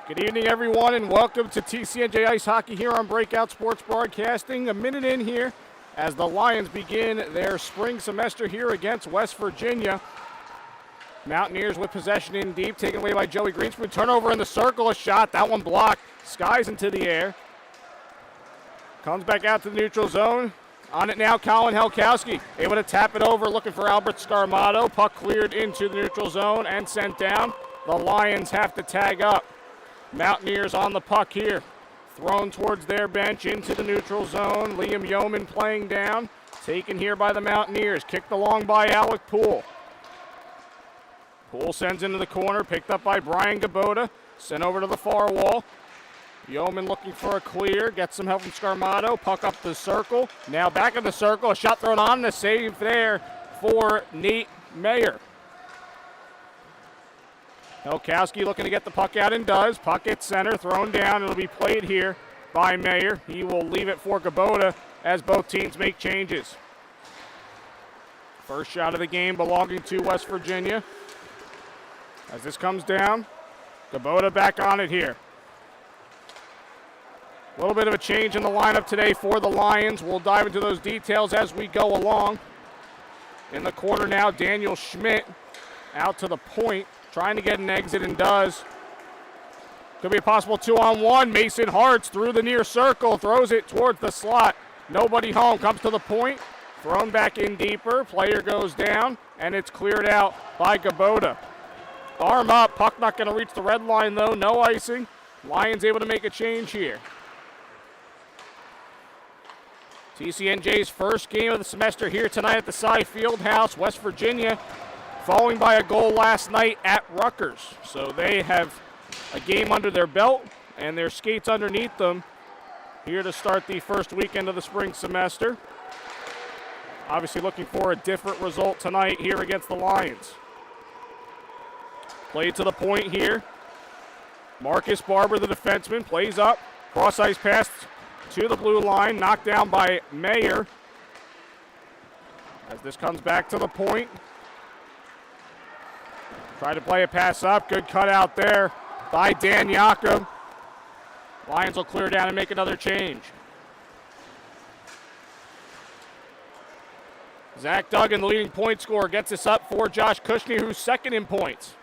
Good evening, everyone, and welcome to TCNJ Ice Hockey here on Breakout Sports Broadcasting. A minute in here as the Lions begin their spring semester here against West Virginia. Mountaineers with possession in deep, taken away by Joey Greenspoon. Turnover in the circle, a shot, that one blocked. Skies into the air. Comes back out to the neutral zone. On it now, Colin Helkowski, able to tap it over, looking for Albert Scarmato. Puck cleared into the neutral zone and sent down. The Lions have to tag up. Mountaineers on the puck here. Thrown towards their bench into the neutral zone. Liam Yeoman playing down. Taken here by the Mountaineers. Kicked along by Alec Poole. Poole sends into the corner. Picked up by Brian Gabota. Sent over to the far wall. Yeoman looking for a clear. Gets some help from Scarmato. Puck up the circle. Now back in the circle. A shot thrown on. And a save there for Nate Mayer. Helkowski looking to get the puck out and does. Puck at center, thrown down. It'll be played here by Mayer. He will leave it for Gabota as both teams make changes. First shot of the game belonging to West Virginia. As this comes down, Gabota back on it here. A little bit of a change in the lineup today for the Lions. We'll dive into those details as we go along. In the corner now, Daniel Schmidt out to the point. Trying to get an exit and does. Could be a possible 2-on-1. Mason Hartz through the near circle. Throws it towards the slot. Nobody home. Comes to the point. Thrown back in deeper. Player goes down. And it's cleared out by Gabota. Arm up. Puck not going to reach the red line though. No icing. Lions able to make a change here. TCNJ's first game of the semester here tonight at the TSAI Field House. West Virginia falling by a goal last night at Rutgers. So they have a game under their belt and their skates underneath them here to start the first weekend of the spring semester. Obviously looking for a different result tonight here against the Lions. Played to the point here. Marcus Barber, the defenseman, plays up. Cross-ice pass to the blue line, knocked down by Mayer. As this comes back to the point. Try to play a pass up. Good cut out there by Dan Jakob. Lions will clear down and make another change. Zach Duggan, the leading point scorer, gets this up for Josh Kushner, who's second in points.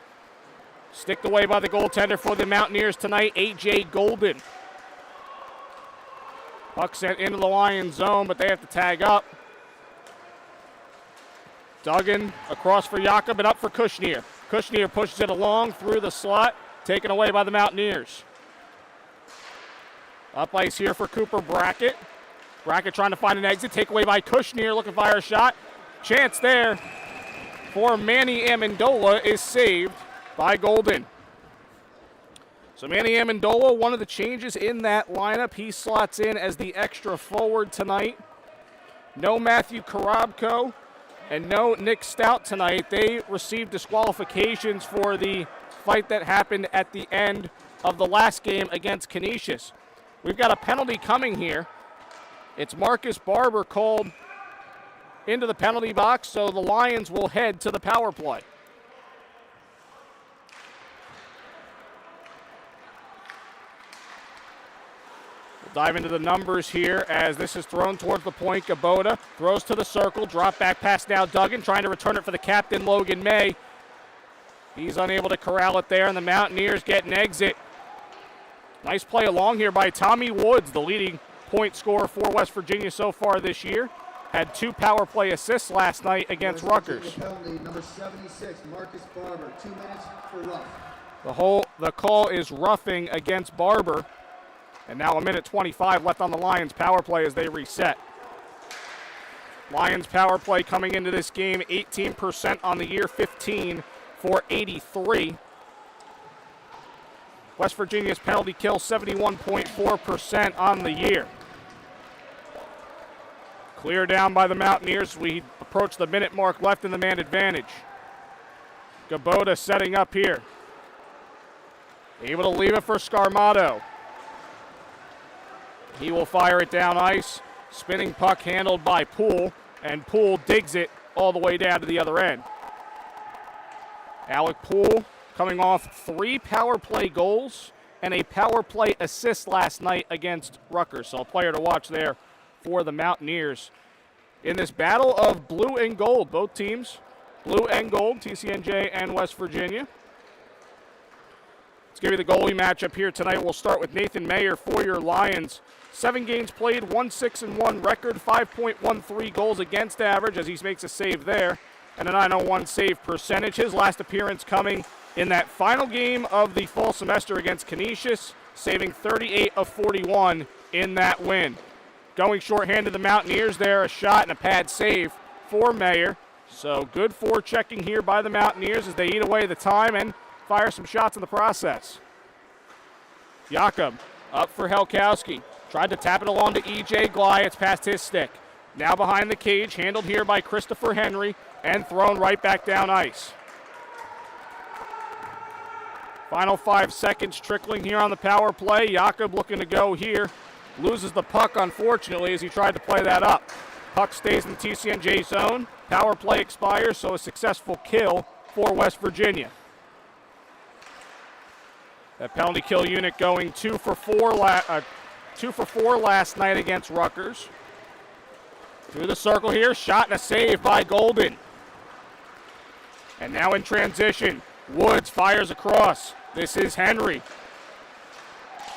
Sticked away by the goaltender for the Mountaineers tonight, A.J. Golden. Puck sent into the Lions zone, but they have to tag up. Duggan across for Jakob and up for Kushner. Kushner pushes it along through the slot, taken away by the Mountaineers. Up ice here for Cooper Brackett. Brackett trying to find an exit, take away by Kushner, looking to fire a shot. Chance there for Manny Amendola is saved by Golden. So Manny Amendola, one of the changes in that lineup. He slots in as the extra forward tonight. No Matthew Korobko. And no Nick Stout tonight. They received disqualifications for the fight that happened at the end of the last game against Canisius. We've got a penalty coming here. It's Marcus Barber called into the penalty box, so the Lions will head to the power play. Dive into the numbers here as this is thrown towards the point. Gabota throws to the circle. Drop back pass now. Duggan trying to return it for the captain, Logan May. He's unable to corral it there, and the Mountaineers get an exit. Nice play along here by Tommy Woods, the leading point scorer for West Virginia so far this year. Had 2 power play assists last night against Rutgers. Penalty, number 76, Marcus Barber, 2 minutes for rough. The call is roughing against Barber. And now 1:25 left on the Lions power play as they reset. Lions power play coming into this game, 18% on the year, 15 for 83. West Virginia's penalty kill, 71.4% on the year. Clear down by the Mountaineers. We approach the minute mark left in the man advantage. Gabota setting up here. Able to leave it for Scarmato. He will fire it down ice. Spinning puck handled by Poole, and Poole digs it all the way down to the other end. Alec Poole coming off 3 power play goals and a power play assist last night against Rutgers. So a player to watch there for the Mountaineers. In this battle of blue and gold, both teams, blue and gold, TCNJ and West Virginia. Let's give you the goalie matchup here tonight. We'll start with Nathan Mayer for your Lions. 7 games played, 1-6-1 record, 5.13 goals against average as he makes a save there, and a .901 save percentage. His last appearance coming in that final game of the fall semester against Canisius, saving 38 of 41 in that win. Going shorthanded, the Mountaineers there, a shot and a pad save for Mayer. So good forechecking here by the Mountaineers as they eat away the time and fire some shots in the process. Jakob up for Helkowski. Tried to tap it along to E.J. Gley. It's past his stick. Now behind the cage, handled here by Christopher Henry and thrown right back down ice. Final 5 seconds trickling here on the power play. Jakob looking to go here. Loses the puck, unfortunately, as he tried to play that up. Puck stays in the TCNJ zone. Power play expires, so a successful kill for West Virginia. That penalty kill unit going 2 for 4 last night against Rutgers. Through the circle here, shot and a save by Golden. And now in transition, Woods fires across. This is Henry.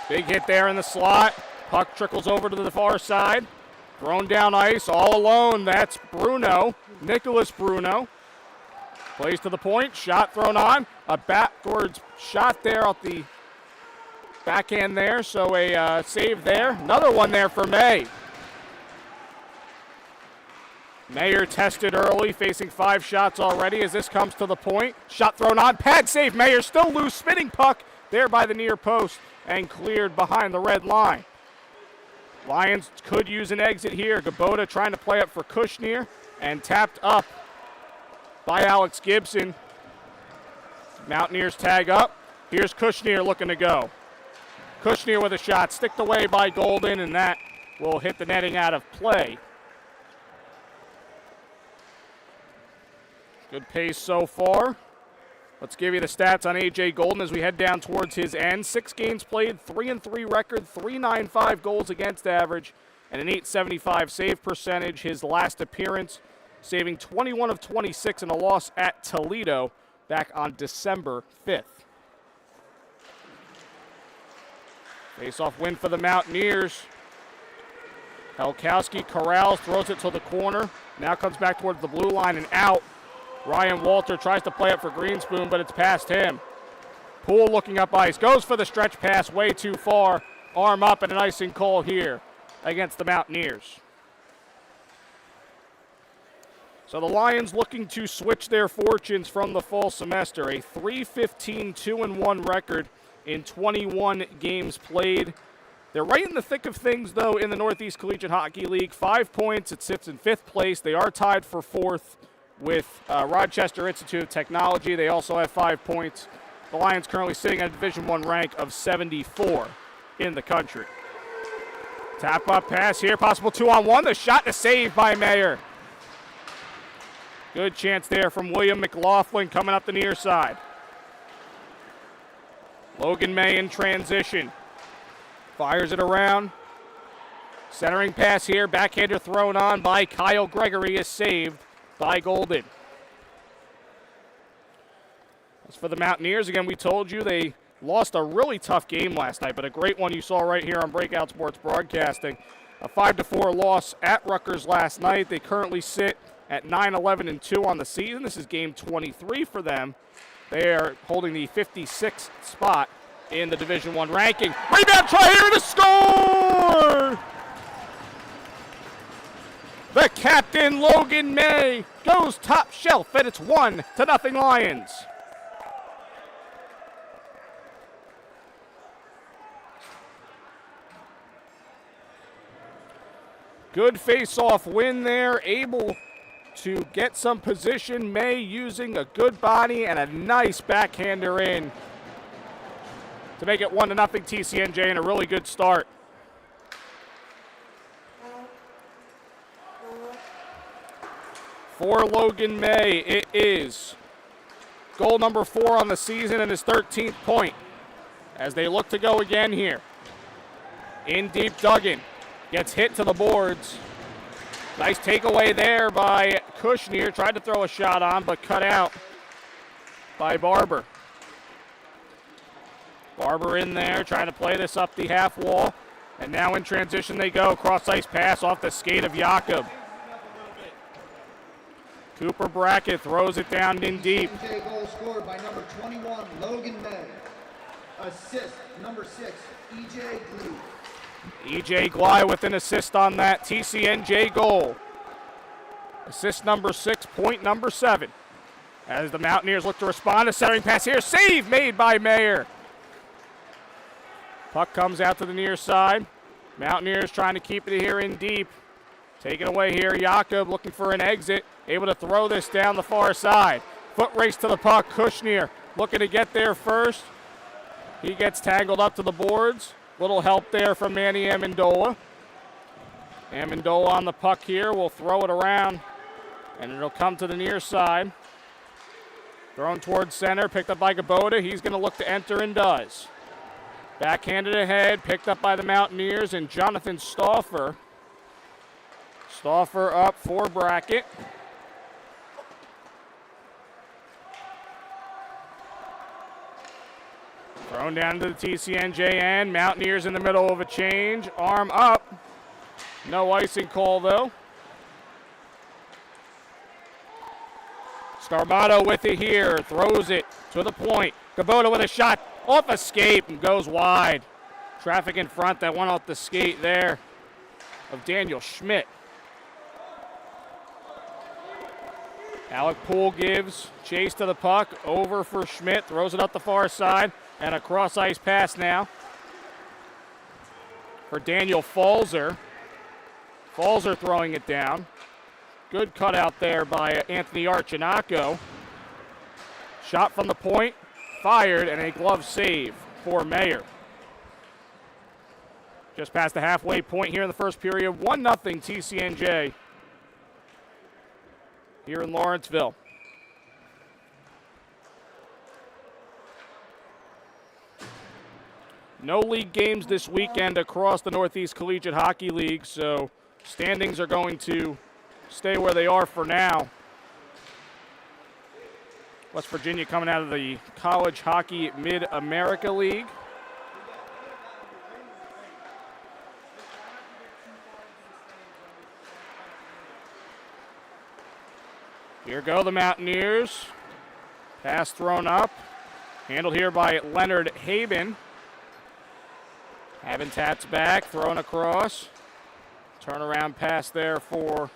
Big hit there in the slot. Puck trickles over to the far side. Thrown down ice, all alone. That's Bruno, Nicholas Bruno. Plays to the point, shot thrown on. A backwards shot there off the backhand there, so a save there. Another one there for May. Mayer tested early, facing 5 shots already as this comes to the point. Shot thrown on, pad save. Mayer still loose, spinning puck there by the near post and cleared behind the red line. Lions could use an exit here. Gabota trying to play up for Kushner and tapped up by Alex Gibson. Mountaineers tag up. Here's Kushner looking to go. Kushner with a shot, sticked away by Golden, and that will hit the netting out of play. Good pace so far. Let's give you the stats on A.J. Golden as we head down towards his end. 6 games played, 3-3 record, .395 goals against average, and an .875 save percentage. His last appearance, saving 21 of 26 in a loss at Toledo back on December 5th. Face-off win for the Mountaineers. Helkowski corrals, throws it to the corner. Now comes back towards the blue line and out. Ryan Walter tries to play it for Greenspoon, but it's past him. Poole looking up ice, goes for the stretch pass way too far. Arm up and an icing call here against the Mountaineers. So the Lions looking to switch their fortunes from the fall semester. A 3-15, 2-1 record in 21 games played. They're right in the thick of things, though, in the Northeast Collegiate Hockey League. 5 points. It sits in 5th place. They are tied for 4th with Rochester Institute of Technology. They also have 5 points. The Lions currently sitting at a Division I rank of 74 in the country. Tap up pass here, possible 2-on-1. The shot and a save by Mayer. Good chance there from William McLaughlin coming up the near side. Logan May in transition. Fires it around. Centering pass here, backhander thrown on by Kyle Gregory is saved by Golden. As for the Mountaineers, again, we told you they lost a really tough game last night, but a great one you saw right here on Breakout Sports Broadcasting. A 5-4 loss at Rutgers last night. They currently sit at 9-11-2 on the season. This is game 23 for them. They are holding the 56th spot in the Division I ranking. Rebound try here to score! The captain, Logan May, goes top shelf, and it's 1-0 Lions. Good face-off win there, able to get some position. May using a good body and a nice backhander in to make it 1-0 TCNJ and a really good start. For Logan May, it is goal number 4 on the season and his 13th point. as they look to go again here. In deep, Duggan gets hit to the boards. Nice takeaway there by Kushner. Tried to throw a shot on, but cut out by Barber. Barber in there, trying to play this up the half wall. And now in transition they go. Cross-ice pass off the skate of Jakob. Cooper Brackett throws it down in deep. TCNJ goal scored by number 21, Logan May. Assist, number 6, EJ Glue. EJ Gly with an assist on that TCNJ goal. Assist number 6, point number 7. As the Mountaineers look to respond, a centering pass here. Save made by Mayer. Puck comes out to the near side. Mountaineers trying to keep it here in deep. Taken away here, Jakob looking for an exit. Able to throw this down the far side. Foot race to the puck. Kushner looking to get there first. He gets tangled up to the boards. Little help there from Manny Amendola. Amendola on the puck here. Will throw it around, and it'll come to the near side. Thrown towards center. Picked up by Gabota. He's going to look to enter and does. Backhanded ahead. Picked up by the Mountaineers and Jonathan Stauffer. Stauffer up for Brackett. Thrown down to the TCNJ end. Mountaineers in the middle of a change. Arm up. No icing call, though. Scarbato with it here. Throws it to the point. Gabota with a shot. Off a skate and goes wide. Traffic in front that went off the skate there of Daniel Schmidt. Alec Poole gives chase to the puck. Over for Schmidt. Throws it up the far side. And a cross-ice pass now for Daniel Falzer. Falzer throwing it down. Good cutout there by Anthony Archinaco. Shot from the point. Fired, and a glove save for Mayer. Just past the halfway point here in the first period. 1-0 TCNJ here in Lawrenceville. No league games this weekend across the Northeast Collegiate Hockey League, so standings are going to stay where they are for now. West Virginia coming out of the College Hockey Mid-America League. Here go the Mountaineers. Pass thrown up. Handled here by Leonard Haben. Habitat's back, thrown across. Turnaround pass there for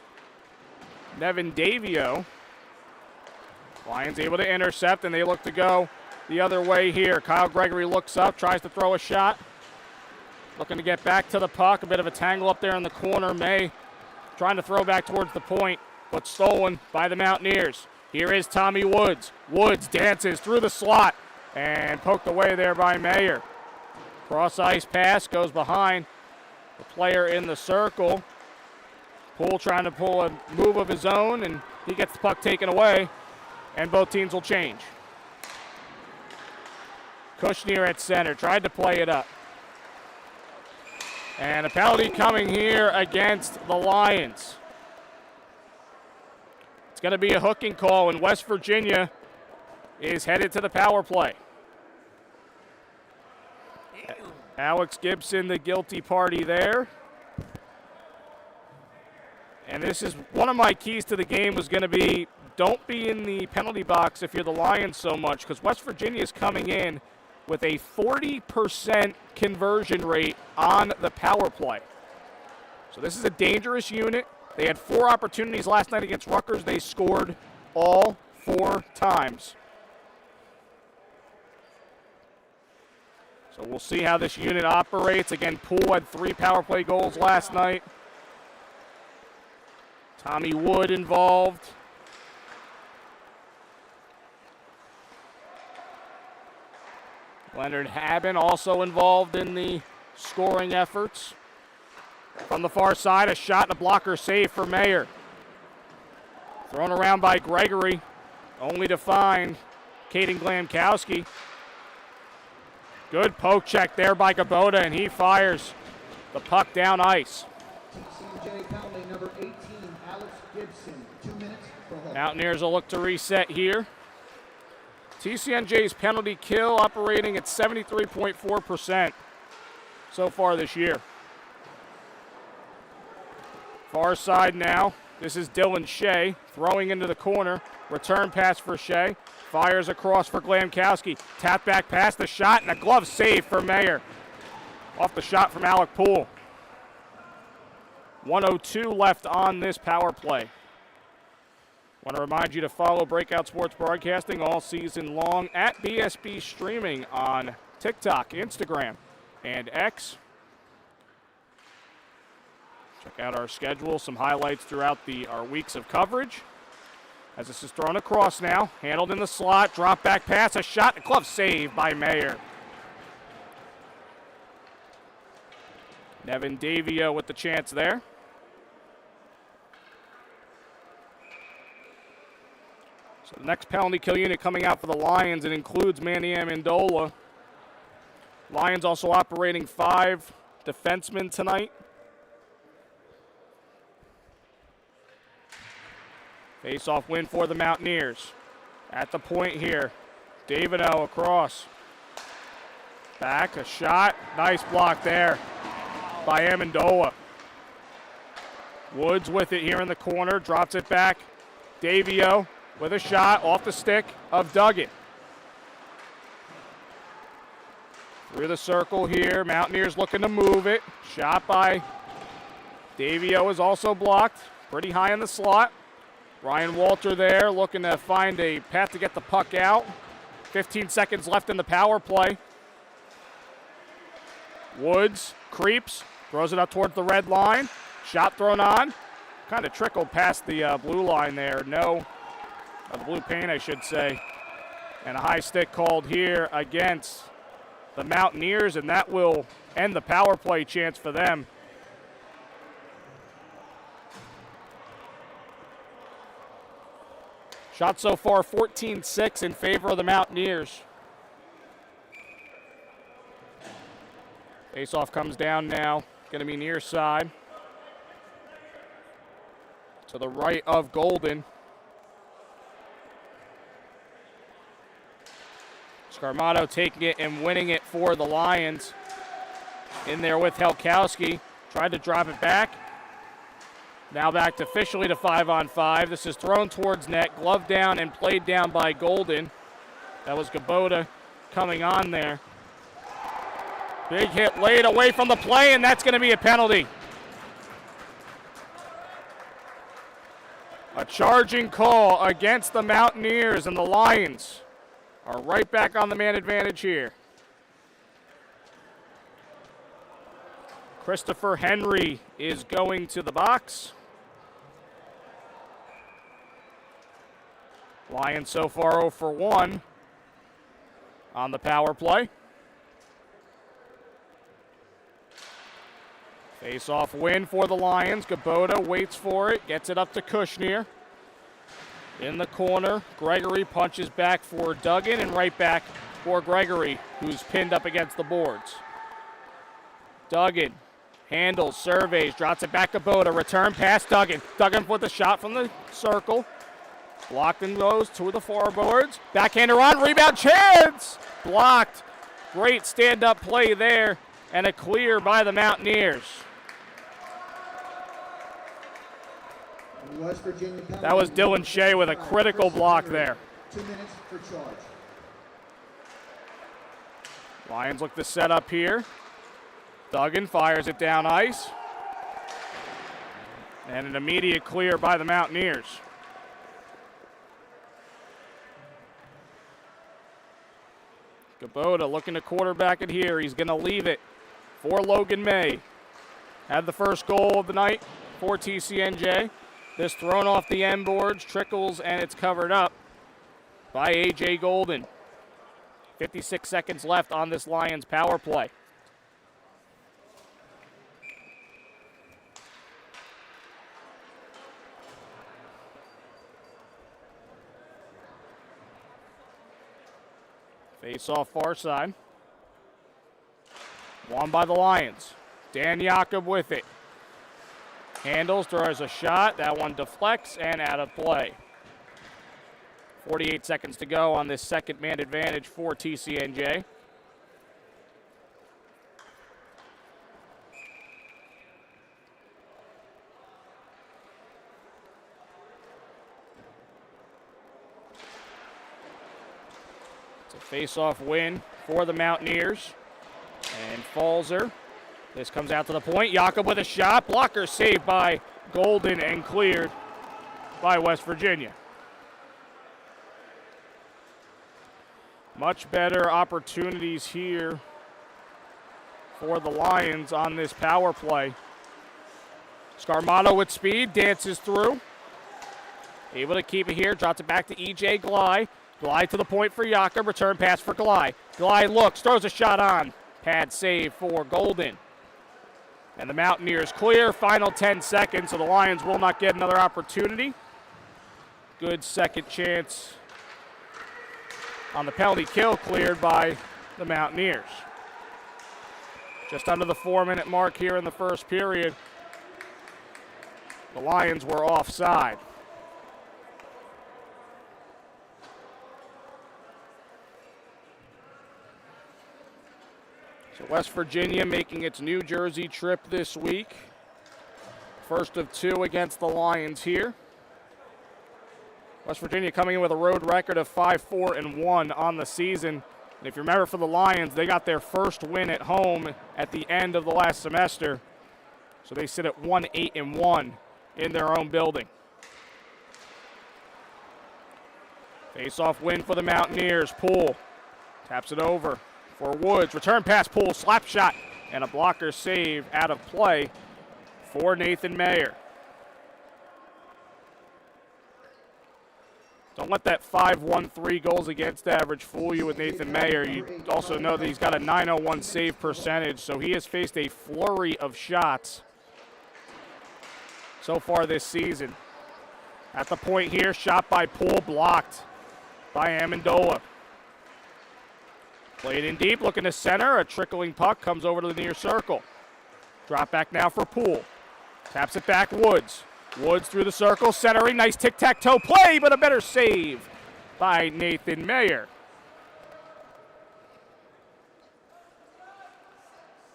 Nevin Davio. Lions able to intercept, and they look to go the other way here. Kyle Gregory looks up, tries to throw a shot. Looking to get back to the puck. A bit of a tangle up there in the corner. May trying to throw back towards the point, but stolen by the Mountaineers. Here is Tommy Woods. Woods dances through the slot and poked away there by Mayer. Cross-ice pass goes behind the player in the circle. Poole trying to pull a move of his own, and he gets the puck taken away, and both teams will change. Kushner at center, tried to play it up. And a penalty coming here against the Lions. It's going to be a hooking call, and West Virginia is headed to the power play. Alex Gibson, the guilty party there. And this is one of my keys to the game was going to be don't be in the penalty box if you're the Lions so much, because West Virginia is coming in with a 40% conversion rate on the power play. So this is a dangerous unit. They had 4 opportunities last night against Rutgers. They scored all 4 times. So we'll see how this unit operates. Again, Poole had 3 power play goals last night. Tommy Wood involved. Leonard Haben also involved in the scoring efforts. From the far side, a shot and a blocker save for Mayer. Thrown around by Gregory, only to find Caden Glamkowski. Good poke check there by Kubota, and he fires the puck down ice. TCNJ penalty number 18, Alex Gibson, 2 minutes for hold. Mountaineers will look to reset here. TCNJ's penalty kill operating at 73.4% so far this year. Far side now. This is Dylan Shea throwing into the corner. Return pass for Shea. Fires across for Glamkowski. Tap back pass, the shot, and a glove save for Mayer. Off the shot from Alec Poole. 1:02 left on this power play. Want to remind you to follow Breakout Sports Broadcasting all season long at BSB Streaming on TikTok, Instagram, and X. Check out our schedule, some highlights throughout our weeks of coverage. As this is thrown across now, handled in the slot, drop back pass, a shot, a glove save by Mayer. Nevin Davio with the chance there. So the next penalty kill unit coming out for the Lions, it includes Manny Amendola. Lions also operating 5 defensemen tonight. Face-off win for the Mountaineers. At the point here, Davido across. Back, a shot, nice block there by Amendola. Woods with it here in the corner, drops it back. Davio with a shot off the stick of Duggan. Through the circle here, Mountaineers looking to move it. Shot by Davio is also blocked, pretty high in the slot. Ryan Walter there looking to find a path to get the puck out. 15 seconds left in the power play. Woods creeps, throws it up towards the red line. Shot thrown on. Kind of trickled past the blue line there. The blue paint, I should say. And a high stick called here against the Mountaineers, and that will end the power play chance for them. Shot so far 14-6 in favor of the Mountaineers. Face-off comes down now. Going to be near side. To the right of Golden. Scarmato taking it and winning it for the Lions. In there with Helkowski. Tried to drop it back. Now back officially to 5-on-5. This is thrown towards net, glove down and played down by Golden. That was Kubota coming on there. Big hit laid away from the play, and that's going to be a penalty. A charging call against the Mountaineers, and the Lions are right back on the man advantage here. Christopher Henry is going to the box. Lions so far 0 for 1 on the power play. Face-off win for the Lions. Kubota waits for it, gets it up to Kushner. In the corner, Gregory punches back for Duggan and right back for Gregory, who's pinned up against the boards. Duggan handles, surveys, drops it back to Kubota. Return pass Duggan. Duggan with a shot from the circle. Blocked and goes to the forwards. Backhander on, rebound chance! Blocked. Great stand-up play there, and a clear by the Mountaineers. West Virginia penalty. That was Dylan Shea with a critical block there. 2 minutes for charge. Lions look to set up here. Duggan fires it down ice. And an immediate clear by the Mountaineers. Kubota looking to quarterback it here. He's going to leave it for Logan May. Had the first goal of the night for TCNJ. This thrown off the end boards, trickles, and it's covered up by A.J. Golden. 56 seconds left on this Lions power play. Face off far side. On by the Lions. Dan Jakob with it. Handles, throws a shot. That one deflects and out of play. 48 seconds to go on this second man advantage for TCNJ. It's a face-off win for the Mountaineers. And Falzer. This comes out to the point. Jakob with a shot. Blocker saved by Golden and cleared by West Virginia. Much better opportunities here for the Lions on this power play. Scarmato with speed, dances through. Able to keep it here, drops it back to E.J. Glide. Glide to the point for Jakob, return pass for Glide. Glide looks, throws a shot on. Pad save for Golden. And the Mountaineers clear, final 10 seconds, so the Lions will not get another opportunity. Good second chance on the penalty kill, cleared by the Mountaineers. Just under the 4-minute mark here in the first period. The Lions were offside. So West Virginia making its New Jersey trip this week. First of two against the Lions here. West Virginia coming in with a road record of 5-4-1 on the season. And if you remember for the Lions, they got their first win at home at the end of the last semester. So they sit at 1-8-1 in their own building. Face-off win for the Mountaineers. Poole taps it over for Woods. Return pass, Poole, slap shot, and a blocker save out of play for Nathan Mayer. Don't let that 5.13 goals against average fool you with Nathan Mayer. You also know that he's got a .901 save percentage, so he has faced a flurry of shots so far this season. At the point here, shot by Poole, blocked by Amendola. Played in deep, looking to center. A trickling puck comes over to the near circle. Drop back now for Poole. Taps it back, Woods. Woods through the circle, centering. Nice tic-tac-toe play, but a better save by Nathan Mayer.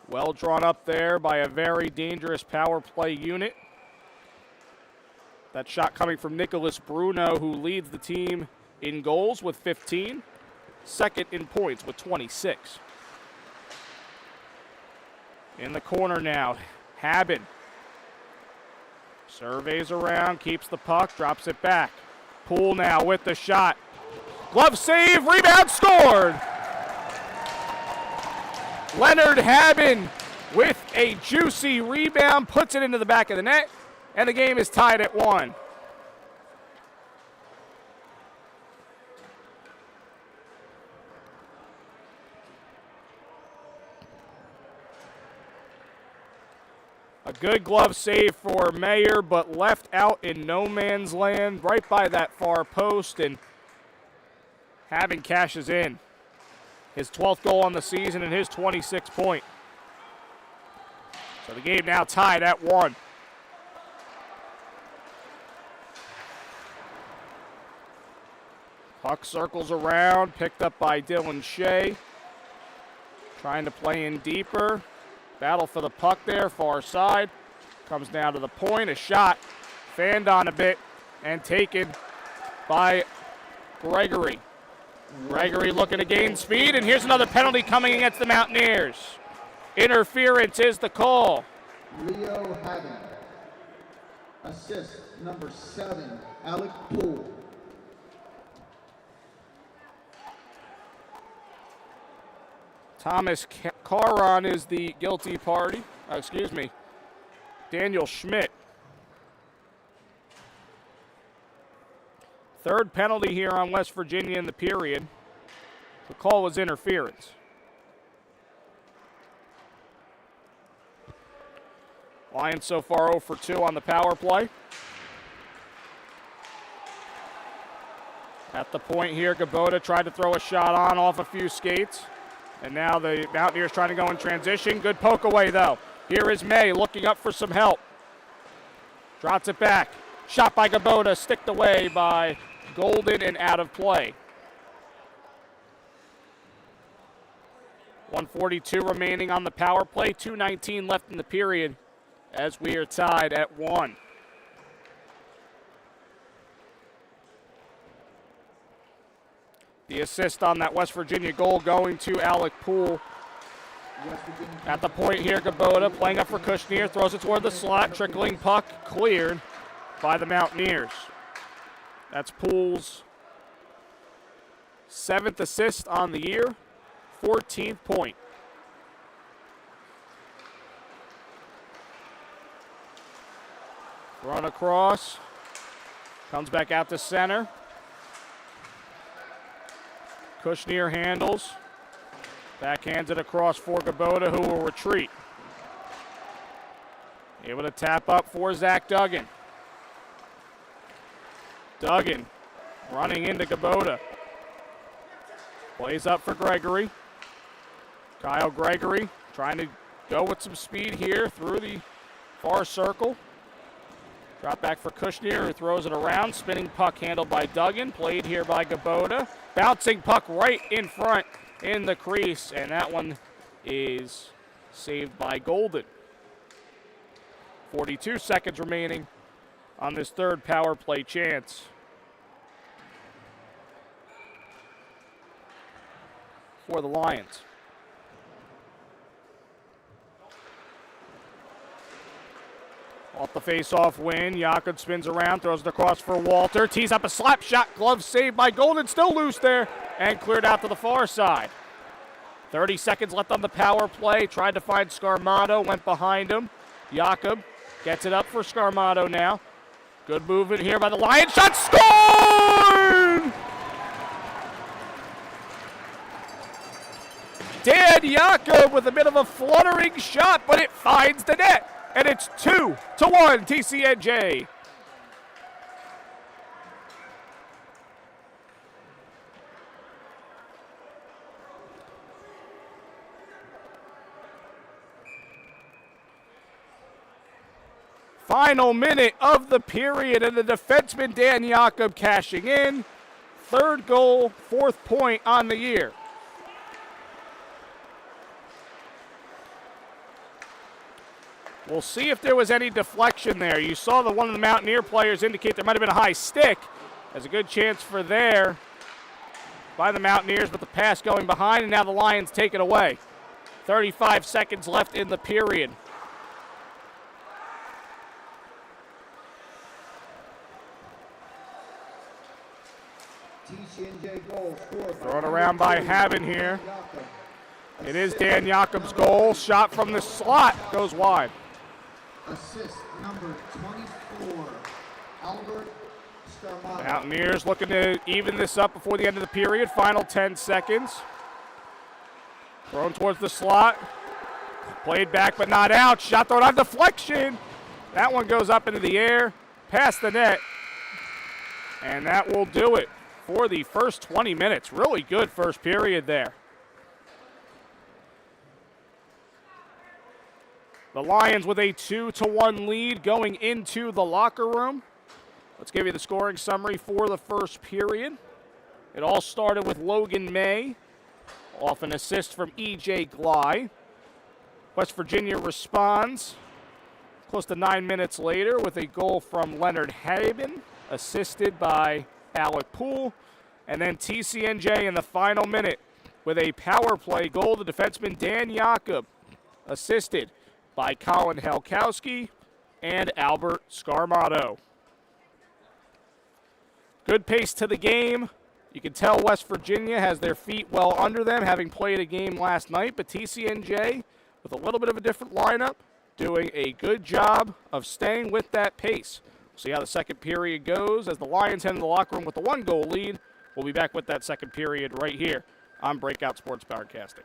Well drawn up there by a very dangerous power play unit. That shot coming from Nicholas Bruno, who leads the team in goals with 15. Second in points with 26. In the corner now, Haben. Surveys around, keeps the puck, drops it back. Poole now with the shot. Glove save, rebound, scored! Leonard Haben with a juicy rebound, puts it into the back of the net, and the game is tied at 1. A good glove save for Mayer, but left out in no man's land right by that far post, and Haben cashes in. His 12th goal on the season and his 26th point. So the game now tied at 1. Puck circles around, picked up by Dylan Shea. Trying to play in deeper. Battle for the puck there, far side. Comes down to the point, a shot. Fanned on a bit and taken by Gregory. Gregory looking to gain speed, and here's another penalty coming against the Mountaineers. Interference is the call. Leo Hagen. Assist number 7, Alec Poole. Thomas Caron is the guilty party. Daniel Schmidt. Third penalty here on West Virginia in the period. The call was interference. Lions so far 0 for 2 on the power play. At the point here, Gabota tried to throw a shot on off a few skates. And now the Mountaineers trying to go in transition. Good poke away, though. Here is May looking up for some help. Drops it back. Shot by Gabota, sticked away by Golden and out of play. 1:42 remaining on the power play. 2:19 left in the period as we are tied at 1. The assist on that West Virginia goal going to Alec Poole. At the point here, Gabota playing up for Kushner, throws it toward the slot, trickling puck, cleared by the Mountaineers. That's Poole's 7th assist on the year, 14th point. Run across, comes back out to center. Kushner handles, backhands it across for Gabota, who will retreat. Able to tap up for Zach Duggan. Duggan running into Gabota. Plays up for Gregory. Kyle Gregory trying to go with some speed here through the far circle. Drop back for Kushner, who throws it around. Spinning puck handled by Duggan. Played here by Gabota. Bouncing puck right in front in the crease, and that one is saved by Golden. 42 seconds remaining on this third power play chance. For the Lions. Off the face-off win, Jakob spins around, throws it across for Walter, tees up a slap shot, glove saved by Golden, still loose there, and cleared out to the far side. 30 seconds left on the power play, tried to find Scarmato, went behind him. Jakob gets it up for Scarmato now. Good movement here by the Lions, shot scored! Dan Jakob with a bit of a fluttering shot, but it finds the net. And it's 2-1 TCNJ. Final minute of the period, and the defenseman Dan Jakob cashing in. Third goal, 4th point on the year. We'll see if there was any deflection there. You saw one of the Mountaineer players indicate there might have been a high stick. There's a good chance for there by the Mountaineers, but the pass going behind, and now the Lions take it away. 35 seconds left in the period. TCNJ goal scored. Thrown around by Haven here. It is Dan Jakob's goal. Shot from the slot goes wide. Assist number 24, Albert Scarmato. Mountaineers looking to even this up before the end of the period. Final 10 seconds. Thrown towards the slot. Played back but not out. Shot thrown on deflection. That one goes up into the air, past the net. And that will do it for the first 20 minutes. Really good first period there. The Lions with a 2-1 lead going into the locker room. Let's give you the scoring summary for the first period. It all started with Logan May off an assist from E.J. Glye. West Virginia responds close to 9 minutes later with a goal from Leonard Haben, assisted by Alec Poole. And then TCNJ in the final minute with a power play goal. The defenseman Dan Jakob, assisted by Colin Helkowski and Albert Scarmato. Good pace to the game. You can tell West Virginia has their feet well under them, having played a game last night, but TCNJ, with a little bit of a different lineup, doing a good job of staying with that pace. We'll see how the second period goes as the Lions head into the locker room with a 1-goal lead. We'll be back with that second period right here on Breakout Sports Broadcasting.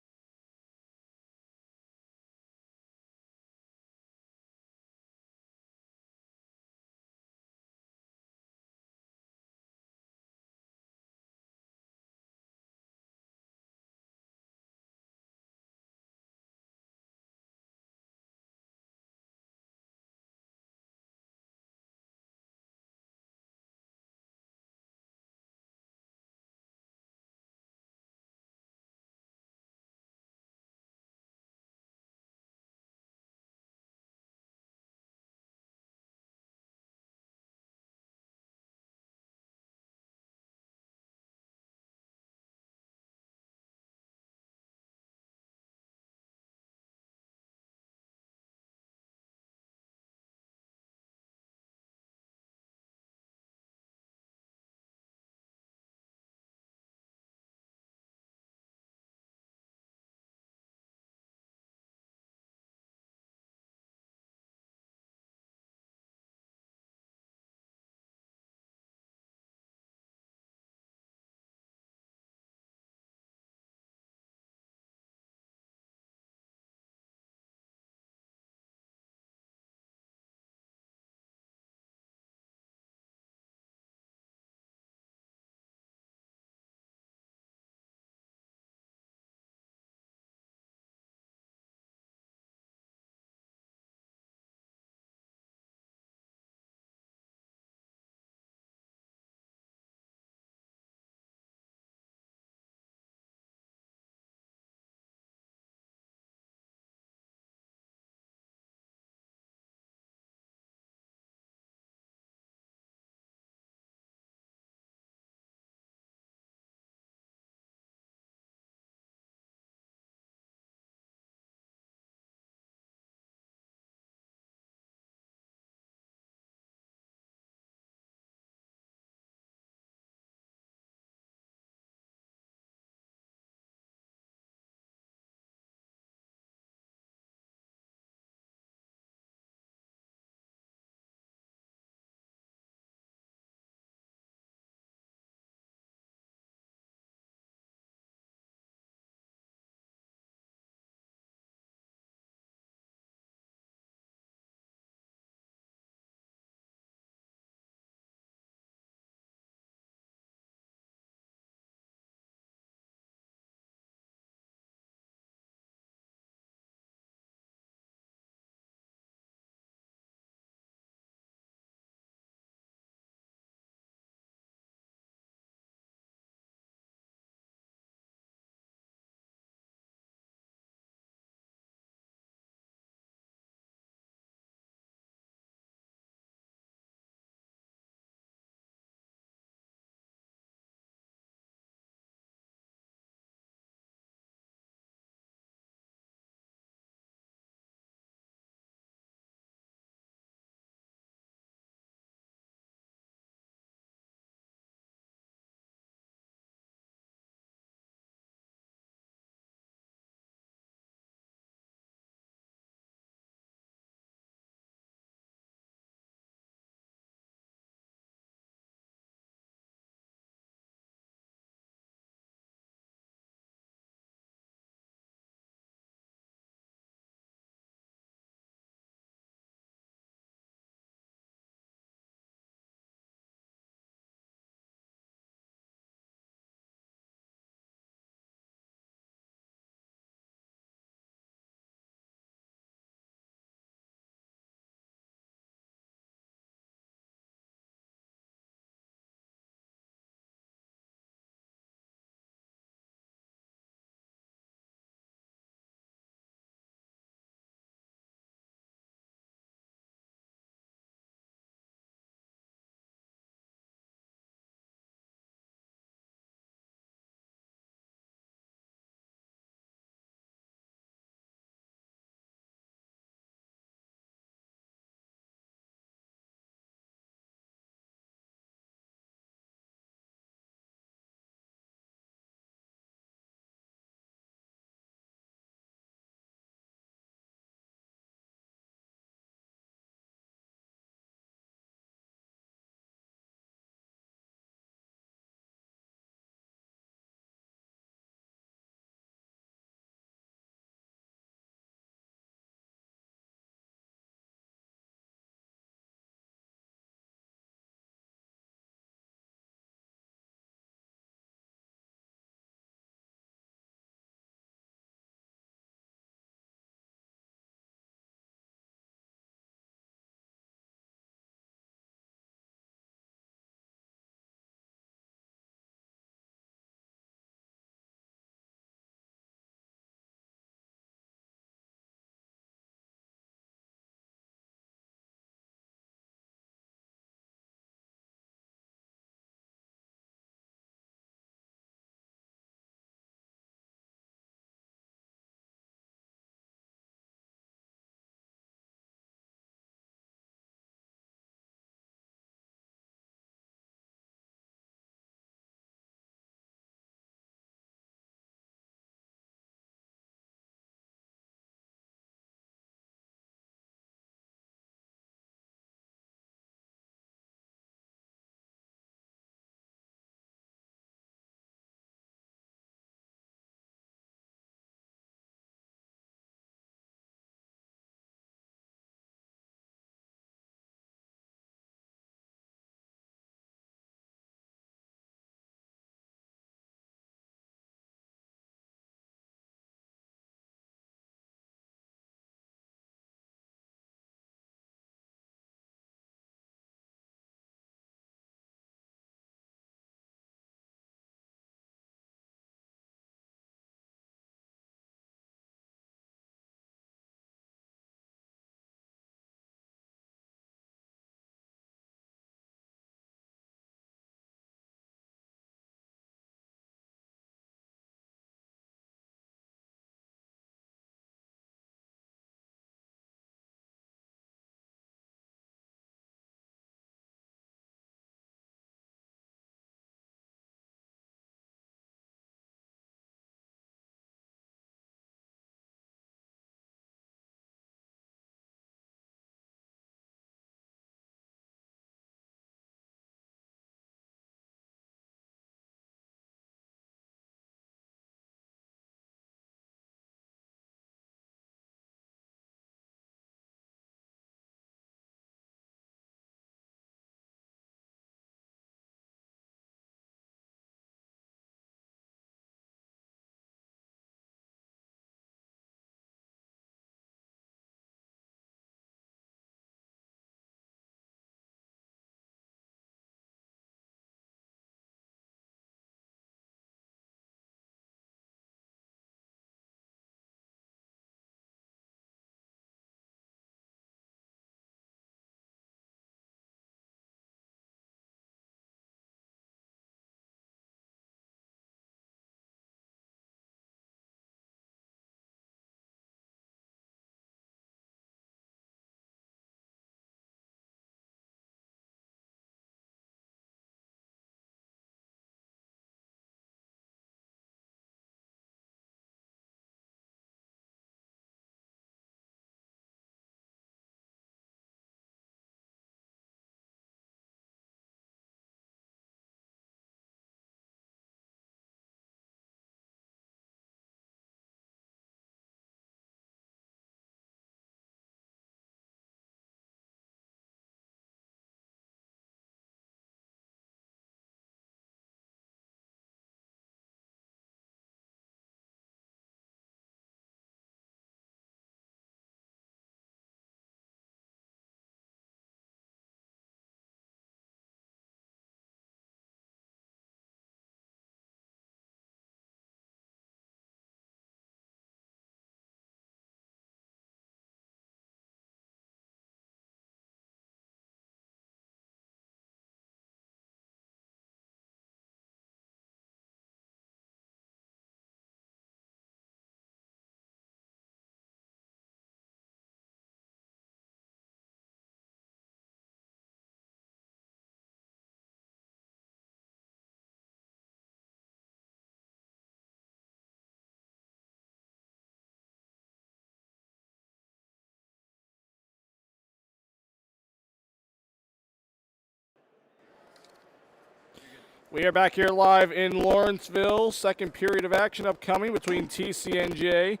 We are back here live in Lawrenceville. Second period of action upcoming between TCNJ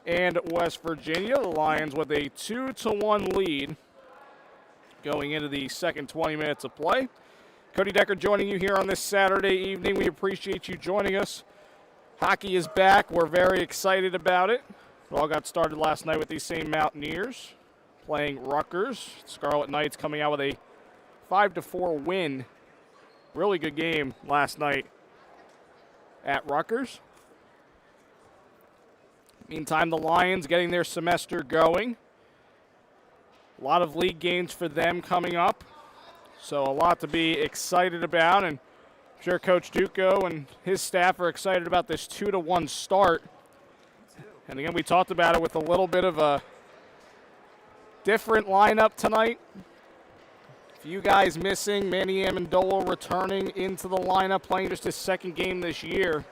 and West Virginia. The Lions with a 2-1 lead going into the second 20 minutes of play. Cody Decker joining you here on this Saturday evening. We appreciate you joining us. Hockey is back. We're very excited about it. It all got started last night with these same Mountaineers playing Rutgers. Scarlet Knights coming out with a 5-4 win. Really good game last night at Rutgers. Meantime, the Lions getting their semester going. A lot of league games for them coming up. So a lot to be excited about. And I'm sure Coach Duco and his staff are excited about this 2-1 start. And again, we talked about it with a little bit of a different lineup tonight. A few guys missing. Manny Amendola returning into the lineup, playing just his second game this year.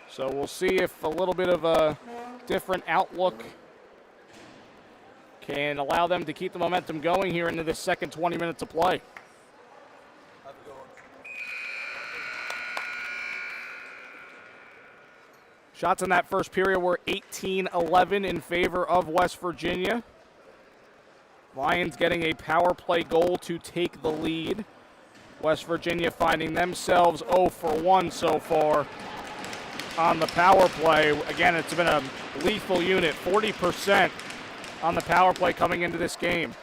So we'll see if a little bit of a different outlook can allow them to keep the momentum going here into the second 20 minutes of play. Shots in that first period were 18-11 in favor of West Virginia. Lions getting a power play goal to take the lead. West Virginia finding themselves 0 for 1 so far on the power play. Again, it's been a lethal unit, 40% on the power play coming into this game.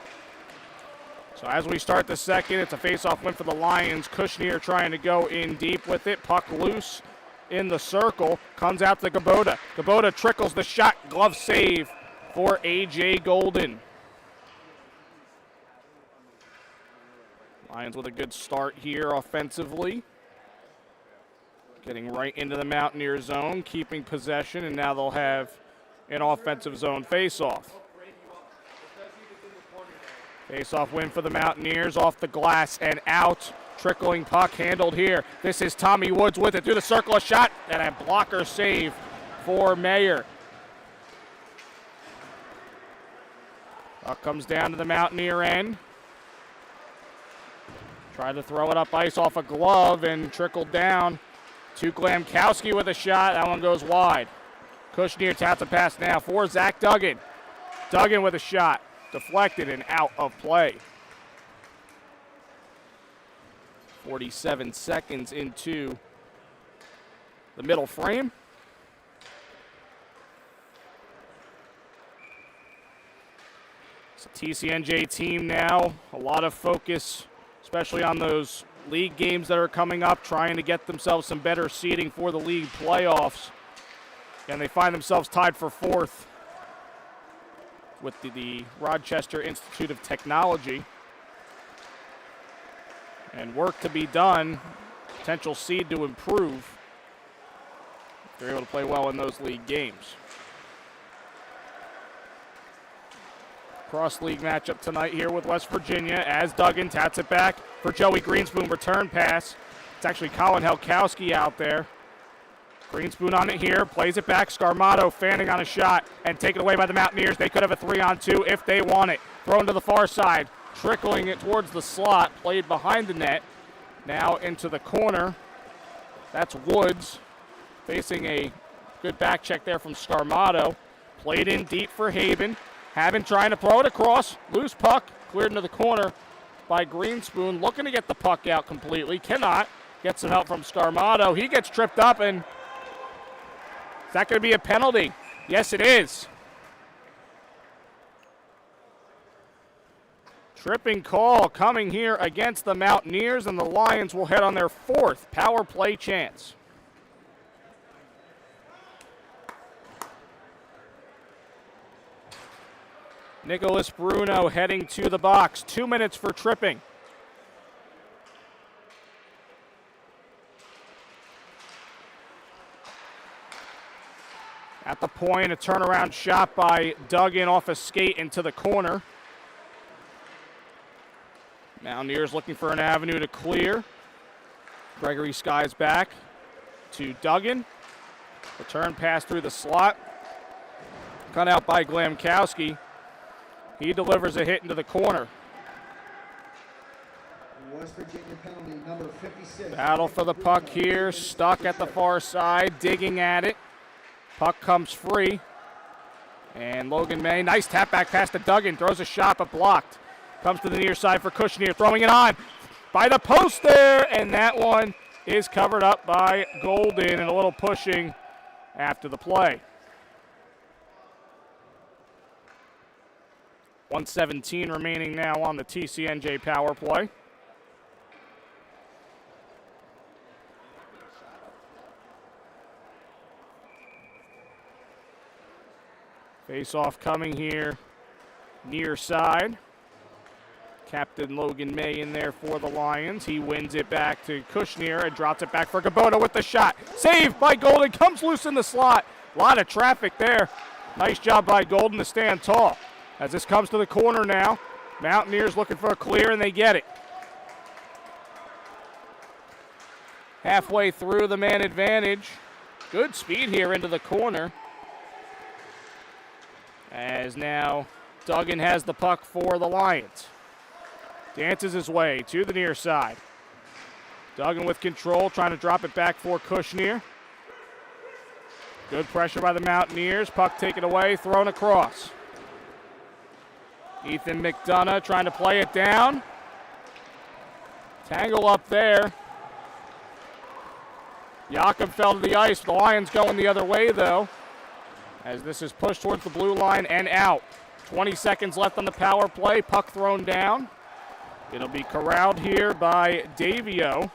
So as we start the second, it's a face-off win for the Lions. Kushner trying to go in deep with it. Puck loose in the circle. Comes out to Gabota. Gabota trickles the shot. Glove save for A.J. Golden. Lions with a good start here offensively. Getting right into the Mountaineer zone, keeping possession, and now they'll have an offensive zone face-off. Face-off win for the Mountaineers, off the glass and out. Trickling puck handled here. This is Tommy Woods with it through the circle, a shot, and a blocker save for Mayer. Puck comes down to the Mountaineer end. Tried to throw it up ice off a glove and trickled down to Glamkowski with a shot. That one goes wide. Kushner taps a pass now for Zach Duggan. Duggan with a shot. Deflected and out of play. 47 seconds into the middle frame. It's a TCNJ team now. A lot of focus, especially on those league games that are coming up, trying to get themselves some better seeding for the league playoffs. And they find themselves tied for fourth with the Rochester Institute of Technology. And work to be done, potential seed to improve if they're able to play well in those league games. Cross-league matchup tonight here with West Virginia as Duggan tats it back for Joey Greenspoon. Return pass. It's actually Colin Helkowski out there. Greenspoon on it here, plays it back. Scarmato fanning on a shot and taken away by the Mountaineers. They could have a 3-on-2 if they want it. Thrown to the far side, trickling it towards the slot, played behind the net. Now into the corner. That's Woods facing a good back check there from Scarmato. Played in deep for Haben. Haben trying to throw it across. Loose puck, cleared into the corner by Greenspoon. Looking to get the puck out completely. Cannot. Get some help from Scarmato. He gets tripped up, and is that going to be a penalty? Yes, it is. Tripping call coming here against the Mountaineers, and the Lions will head on their fourth power play chance. Nicholas Bruno heading to the box. 2 minutes for tripping. At the point, a turnaround shot by Duggan off a skate into the corner. Mountaineers looking for an avenue to clear. Gregory Skies back to Duggan. Return pass through the slot. Cut out by Glamkowski. He delivers a hit into the corner. West Virginia penalty, number 56. Battle for the puck here, stuck at the far side, digging at it. Puck comes free. And Logan May, nice tap back pass to Duggan, throws a shot but blocked. Comes to the near side for Kushner, throwing it on by the post there, and that one is covered up by Golden, and a little pushing after the play. 1:17 remaining now on the TCNJ power play. Face-off coming here, near side. Captain Logan May in there for the Lions. He wins it back to Kushner and drops it back for Gabota with the shot. Saved by Golden, comes loose in the slot. A lot of traffic there. Nice job by Golden to stand tall. As this comes to the corner now, Mountaineers looking for a clear, and they get it. Halfway through the man advantage. Good speed here into the corner. As now Duggan has the puck for the Lions. Dances his way to the near side. Duggan with control, trying to drop it back for Kushner. Good pressure by the Mountaineers. Puck taken away, thrown across. Ethan McDonough trying to play it down. Tangle up there. Jakob fell to the ice. The Lions going the other way, though, as this is pushed towards the blue line and out. 20 seconds left on the power play. Puck thrown down. It'll be corralled here by Davio.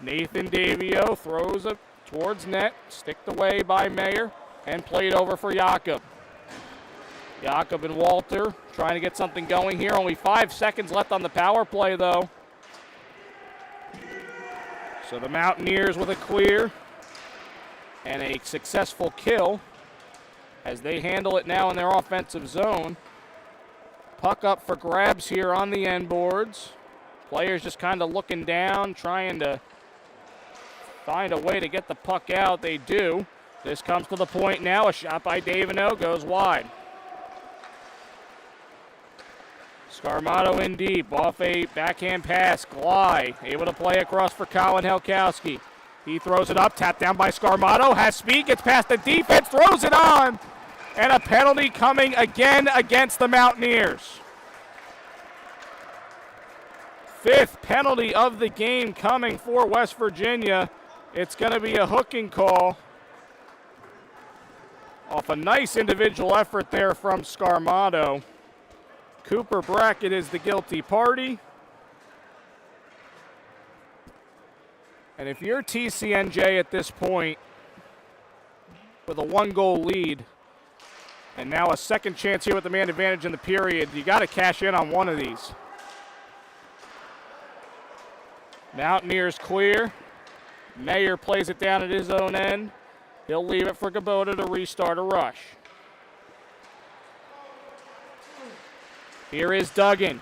Nathan Davio throws it towards net, sticked away by Mayer, and played over for Jakob. Jakob and Walter trying to get something going here. Only 5 seconds left on the power play, though. So the Mountaineers with a clear and a successful kill as they handle it now in their offensive zone. Puck up for grabs here on the end boards. Players just kind of looking down, trying to find a way to get the puck out. They do. This comes to the point now. A shot by Davino goes wide. Scarmato in deep off a backhand pass. Glide able to play across for Colin Helkowski. He throws it up, tapped down by Scarmato. Has speed, gets past the defense, throws it on. And a penalty coming again against the Mountaineers. 5th penalty of the game coming for West Virginia. It's going to be a hooking call off a nice individual effort there from Scarmato. Cooper Brackett is the guilty party. And if you're TCNJ at this point with a 1-goal lead, and now a second chance here with the man advantage in the period, you got to cash in on one of these. Mountaineers clear. Mayer plays it down at his own end. He'll leave it for Gabota to restart a rush. Here is Duggan.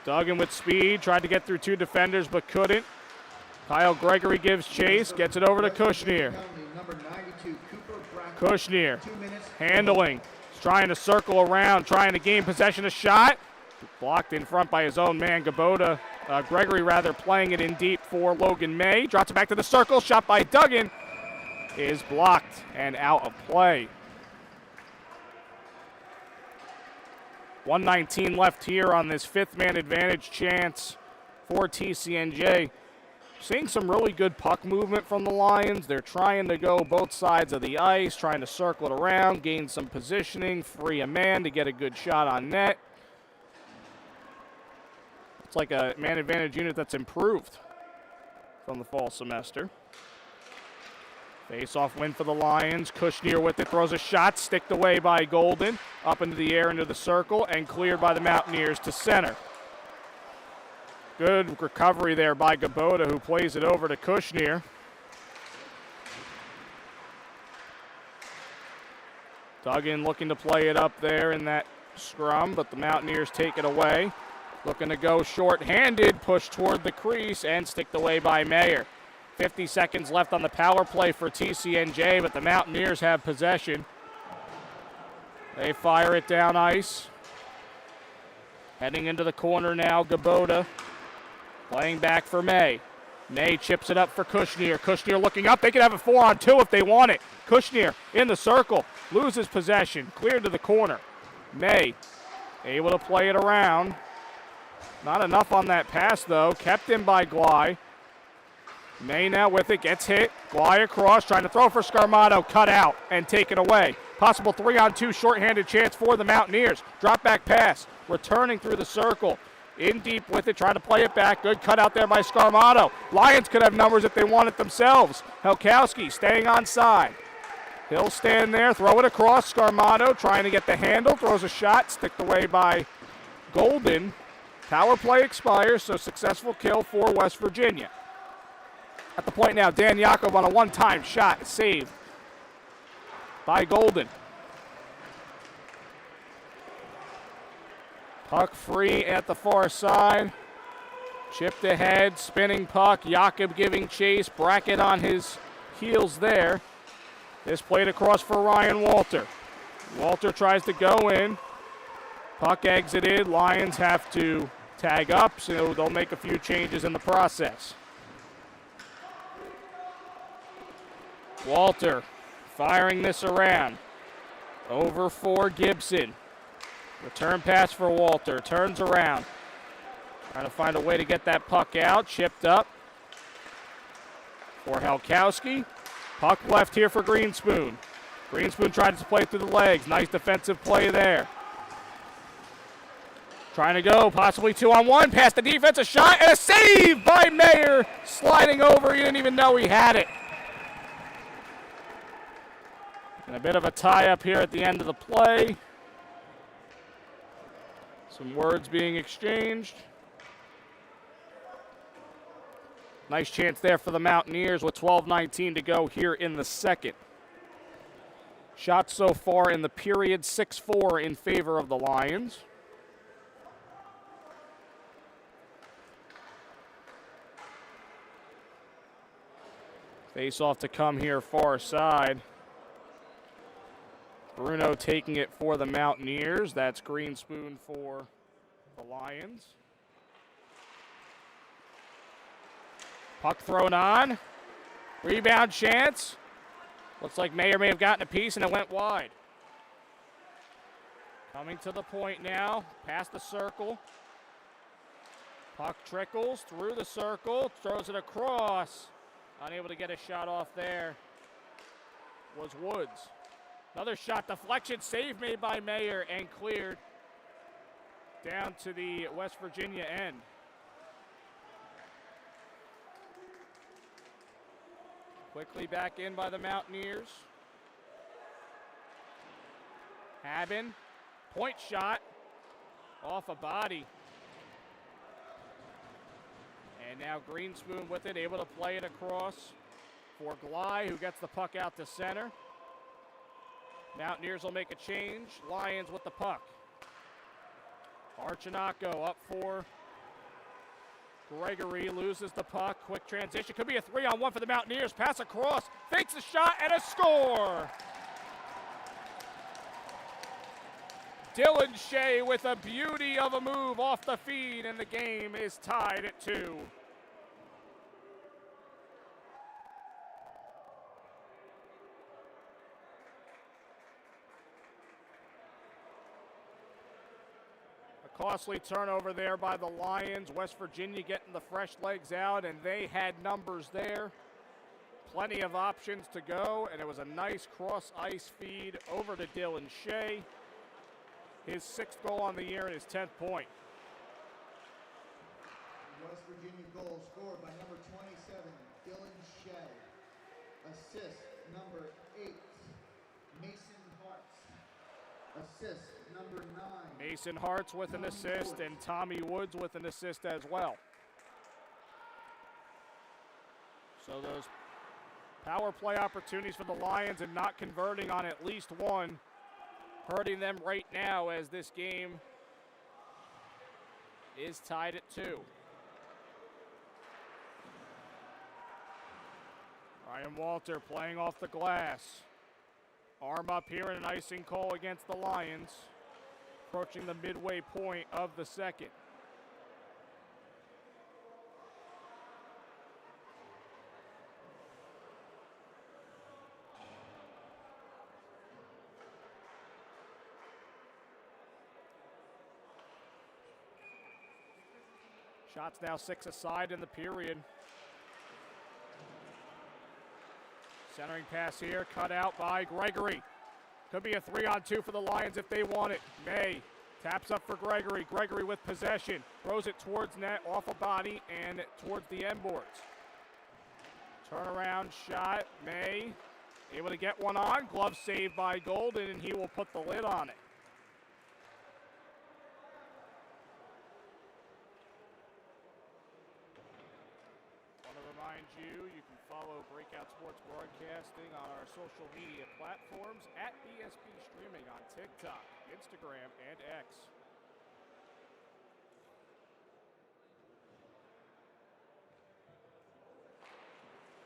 Duggan with speed, tried to get through 2 defenders but couldn't. Kyle Gregory gives chase, gets it over to Kushner. Kushner handling, he's trying to circle around, trying to gain possession, a shot. Blocked in front by his own man, Gabota. Gregory rather playing it in deep for Logan May. Drops it back to the circle, shot by Duggan is blocked and out of play. 1:19 left here on this 5th man advantage chance for TCNJ. Seeing some really good puck movement from the Lions. They're trying to go both sides of the ice, trying to circle it around, gain some positioning, free a man to get a good shot on net. It's like a man advantage unit that's improved from the fall semester. Face-off win for the Lions. Kushner with it, throws a shot, sticked away by Golden. Up into the air, into the circle, and cleared by the Mountaineers to center. Good recovery there by Gabota, who plays it over to Kushner. Duggan looking to play it up there in that scrum, but the Mountaineers take it away. Looking to go short-handed, push toward the crease, and sticked away by Mayer. 50 seconds left on the power play for TCNJ, but the Mountaineers have possession. They fire it down ice. Heading into the corner now, Gabota Playing back for May. May chips it up for Kushner. Kushner looking up. They could have a 4-on-2 if they want it. Kushner in the circle. Loses possession. Cleared to the corner. May able to play it around. Not enough on that pass, though. Kept in by Glye. May now with it. Gets hit. Glye across. Trying to throw for Scarmato. Cut out and taken away. Possible 3-on-2 shorthanded chance for the Mountaineers. Drop back pass. Returning through the circle. In deep with it, trying to play it back. Good cut out there by Scarmato. Lions could have numbers if they want it themselves. Helkowski staying on side. He'll stand there, throw it across. Scarmato trying to get the handle. Throws a shot, sticked away by Golden. Power play expires, so successful kill for West Virginia. At the point now, Dan Yacob on a one-time shot, saved by Golden. Puck free at the far side. Chipped ahead, spinning puck. Jakob giving chase. Brackett on his heels there. This played across for Ryan Walter. Walter tries to go in. Puck exited. Lions have to tag up, so they'll make a few changes in the process. Walter firing this around. Over for Gibson. Return pass for Walter. Turns around. Trying to find a way to get that puck out. Chipped up for Helkowski. Puck left here for Greenspoon. Greenspoon tried to play through the legs. Nice defensive play there. Trying to go, possibly 2-on-1. Past the defense, a shot, and a save by Mayer. Sliding over, he didn't even know he had it. And a bit of a tie-up here at the end of the play. Some words being exchanged. Nice chance there for the Mountaineers with 12:19 to go here in the second. Shots so far in the period, 6-4 in favor of the Lions. Face off to come here far side. Bruno taking it for the Mountaineers. That's Greenspoon for the Lions. Puck thrown on. Rebound chance. Looks like Mayer may have gotten a piece and it went wide. Coming to the point now. Past the circle. Puck trickles through the circle. Throws it across. Unable to get a shot off there was Woods. Another shot deflection, save made by Mayer and cleared down to the West Virginia end. Quickly back in by the Mountaineers. Haben, point shot, off a body. And now Greenspoon with it, able to play it across for Glye, who gets the puck out to center. Mountaineers will make a change. Lions with the puck. Archinaco up for Gregory, loses the puck. Quick transition. Could be a 3-on-1 for the Mountaineers. Pass across. Fakes a shot and a score. Dylan Shea with a beauty of a move off the feed, and the game is tied at 2. Costly turnover there by the Lions. West Virginia getting the fresh legs out, and they had numbers there. Plenty of options to go, and it was a nice cross-ice feed over to Dylan Shea. His 6th goal on the year and his 10th point. West Virginia goal scored by number 27, Dylan Shea. Assist number 8, Mason Hartz. Assist number 9. Mason Hartz with an assist, and Tommy Woods with an assist as well. So those power play opportunities for the Lions and not converting on at least one, hurting them right now as this game is tied at 2. Ryan Walter playing off the glass. Arm up here in an icing call against the Lions. Approaching the midway point of the second. Shots now 6 aside in the period. Centering pass here, cut out by Gregory. Could be a 3-on-2 for the Lions if they want it. May taps up for Gregory. Gregory with possession. Throws it towards net, off a body, and towards the end boards. Turnaround shot. May able to get one on. Glove saved by Golden, and he will put the lid on it. Remind you, you can follow Breakout Sports Broadcasting on our social media platforms at BSB Streaming on TikTok, Instagram, and X.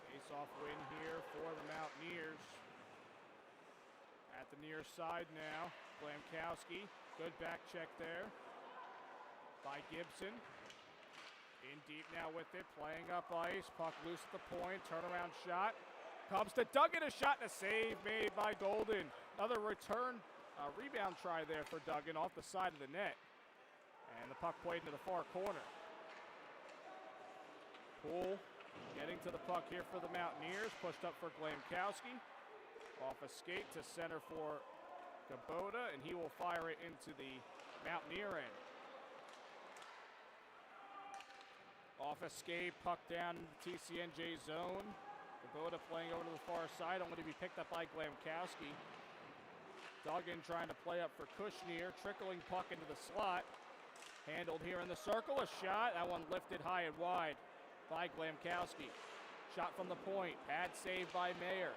Face-off win here for the Mountaineers. At the near side now, Glamkowski, good back check there by Gibson. In deep now with it, playing up ice, puck loose at the point, turnaround shot. Comes to Duggan, a shot and a save made by Golden. Another return, rebound try there for Duggan off the side of the net. And the puck played into the far corner. Poole getting to the puck here for the Mountaineers, pushed up for Glamkowski. Off a skate to center for Kubota, and he will fire it into the Mountaineer end. Off escape, puck down TCNJ zone. Kubota playing over to the far side, only to be picked up by Glamkowski. Duggan trying to play up for Kushner, trickling puck into the slot. Handled here in the circle, a shot. That one lifted high and wide by Glamkowski. Shot from the point, pad save by Mayer.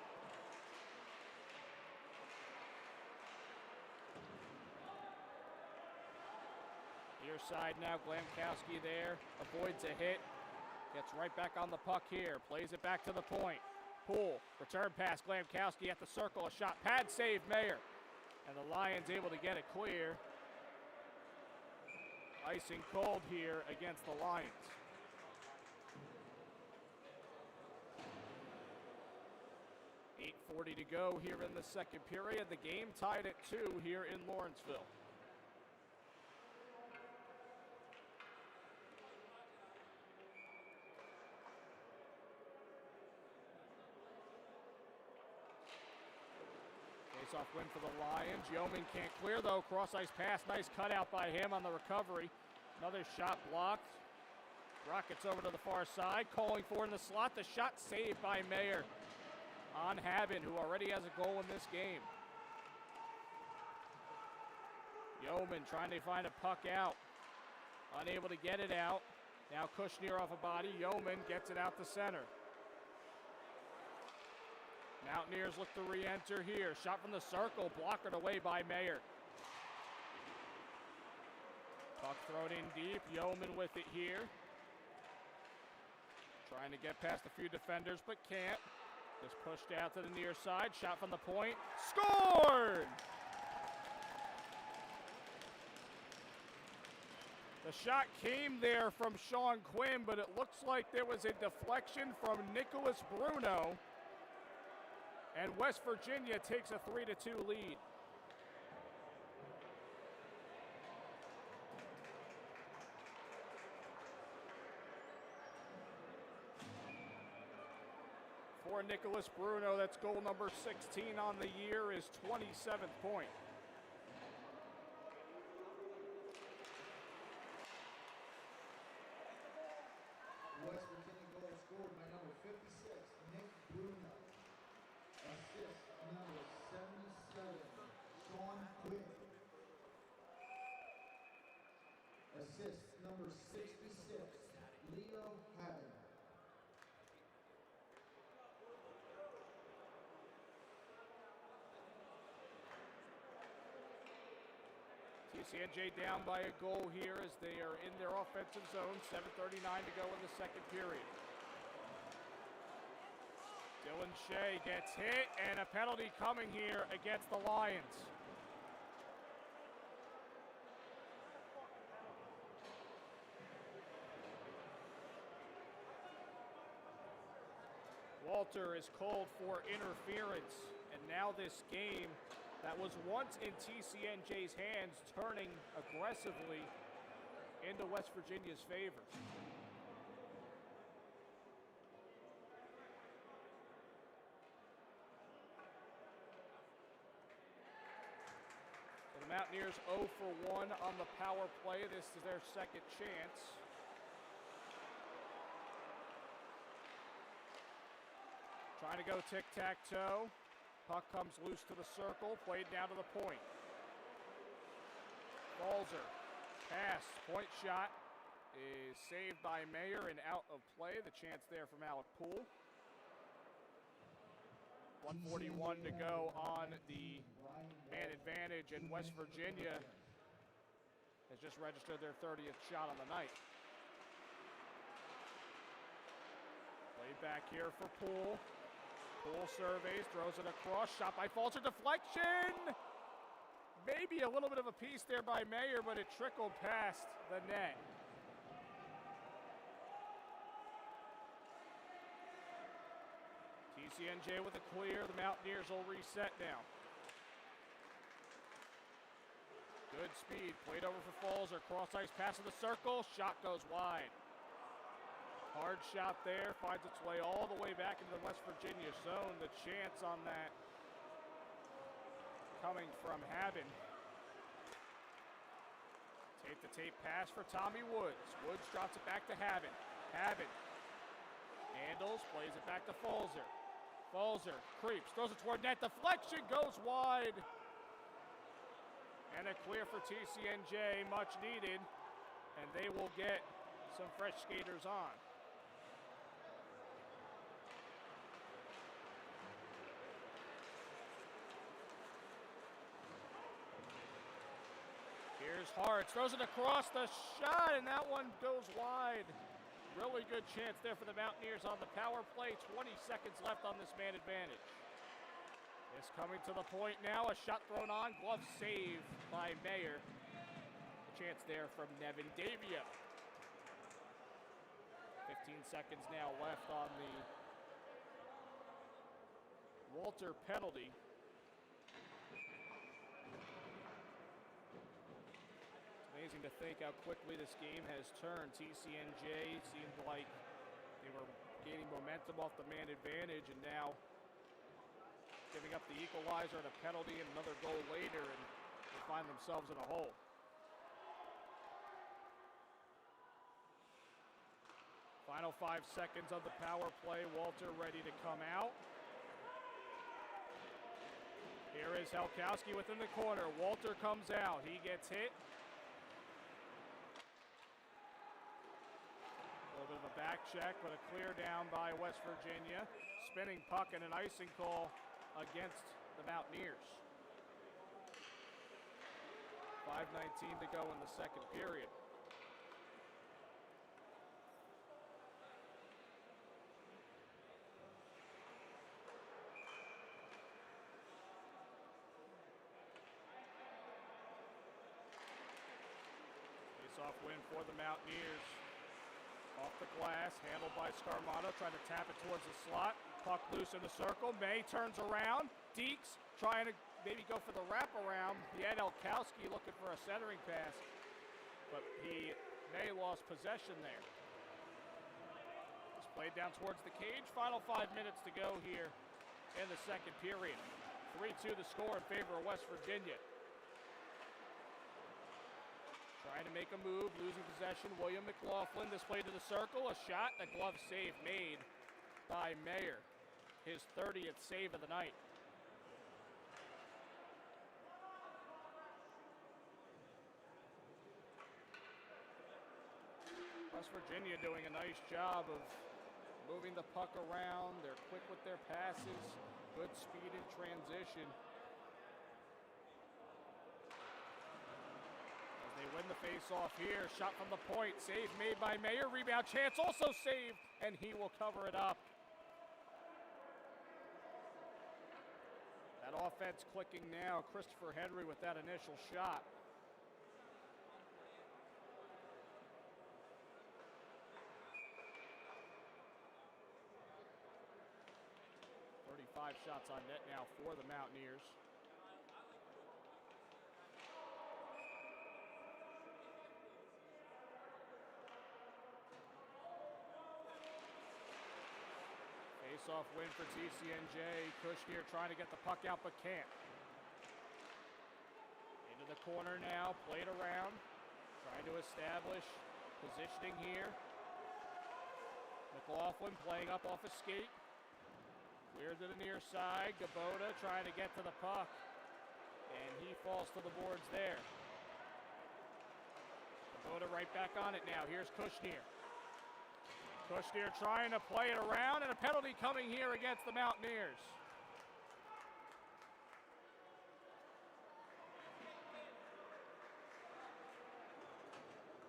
Near side now, Glamkowski there, avoids a hit, gets right back on the puck here, plays it back to the point. Poole, return pass, Glamkowski at the circle, a shot, pad save, Mayer. And the Lions able to get it clear. Icing cold here against the Lions. .8:40 to go here in the second period. The game tied at 2 here in Lawrenceville. Face-off win for the Lions. Yeoman can't clear though. Cross-ice pass. Nice cutout by him on the recovery. Another shot blocked. Rockets over to the far side. Calling for in the slot. The shot saved by Mayer on Habin, who already has a goal in this game. Yeoman trying to find a puck out. Unable to get it out. Now Kushner off a body. Yeoman gets it out to center. Mountaineers look to re-enter here. Shot from the circle, blockered away by Mayer. Puck thrown in deep, Yeoman with it here. Trying to get past a few defenders, but can't. Just pushed out to the near side, shot from the point, scored! The shot came there from Sean Quinn, but it looks like there was a deflection from Nicholas Bruno. And West Virginia takes a 3-2 lead. For Nicholas Bruno, that's goal number 16 on the year, his 27th point. West Virginia goal scored by number 56, Nick Bruno. Assist number 77, Sean Quinn. Assist number 66, Leo Habin. TCNJ down by a goal here as they are in their offensive zone. 7:39 to go in the second period. Dylan Shea gets hit, and a penalty coming here against the Lions. Walter is called for interference, and now this game that was once in TCNJ's hands turning aggressively into West Virginia's favor. The Mountaineers 0 for 1 on the power play. This is their second chance. Trying to go tic-tac-toe. Puck comes loose to the circle, played down to the point. Balzer, pass, point shot is saved by Mayer and out of play. The chance there from Alec Poole. 1:41 to go on the man advantage, and West Virginia has just registered their 30th shot on the night. Play back here for Poole. Poole surveys, throws it across, shot by Falter, deflection! Maybe a little bit of a piece there by Mayer, but it trickled past the net. TCNJ with a clear. The Mountaineers will reset now. Good speed. Played over for Falzer. Cross ice pass in the circle. Shot goes wide. Hard shot there. Finds its way all the way back into the West Virginia zone. The chance on that coming from Haben. Tape-to-tape pass for Tommy Woods. Woods drops it back to Haben. Haben handles, plays it back to Falzer. Falzer creeps, throws it toward net. Deflection goes wide. And a clear for TCNJ, much needed. And they will get some fresh skaters on. Here's Hart, throws it across the shot, and that one goes wide. Really good chance there for the Mountaineers on the power play. 20 seconds left on this man advantage. It's coming to the point now. A shot thrown on. Glove save by Mayer. A chance there from Nevin Davia. 15 seconds now left on the Walter penalty. Amazing to think how quickly this game has turned. TCNJ seemed like they were gaining momentum off the man advantage, and now giving up the equalizer and a penalty and another goal later, and they find themselves in a hole. Final 5 seconds of the power play. Walter ready to come out. Here is Helkowski within the corner. Walter comes out. He gets hit. A little bit of a back check, but a clear down by West Virginia. Spinning puck and an icing call against the Mountaineers. 5:19 to go in the second period. Face-off win for the Mountaineers. Off the glass, handled by Scarmato, trying to tap it towards the slot. Puck loose in the circle. May turns around. Deeks trying to maybe go for the wraparound. He had Elkowski looking for a centering pass, but May lost possession there. It's played down towards the cage. Final 5 minutes to go here in the second period. 3-2 the score in favor of West Virginia. Trying to make a move, losing possession. William McLaughlin displayed to the circle. A shot, the glove save made by Mayer. His 30th save of the night. West Virginia doing a nice job of moving the puck around. They're quick with their passes, good speed in transition. They win the face-off here. Shot from the point. Save made by Mayer. Rebound chance also saved, and he will cover it up. That offense clicking now. Christopher Henry with that initial shot. .35 shots on net now for the Mountaineers. Face-off win for TCNJ. Kushner trying to get the puck out, but can't. Into the corner now, played around, trying to establish positioning here. McLaughlin playing up off a skate. Clear to the near side. Gabota trying to get to the puck. And he falls to the boards there. Gabota right back on it now. Here's Kushner. Kushner trying to play it around, and a penalty coming here against the Mountaineers.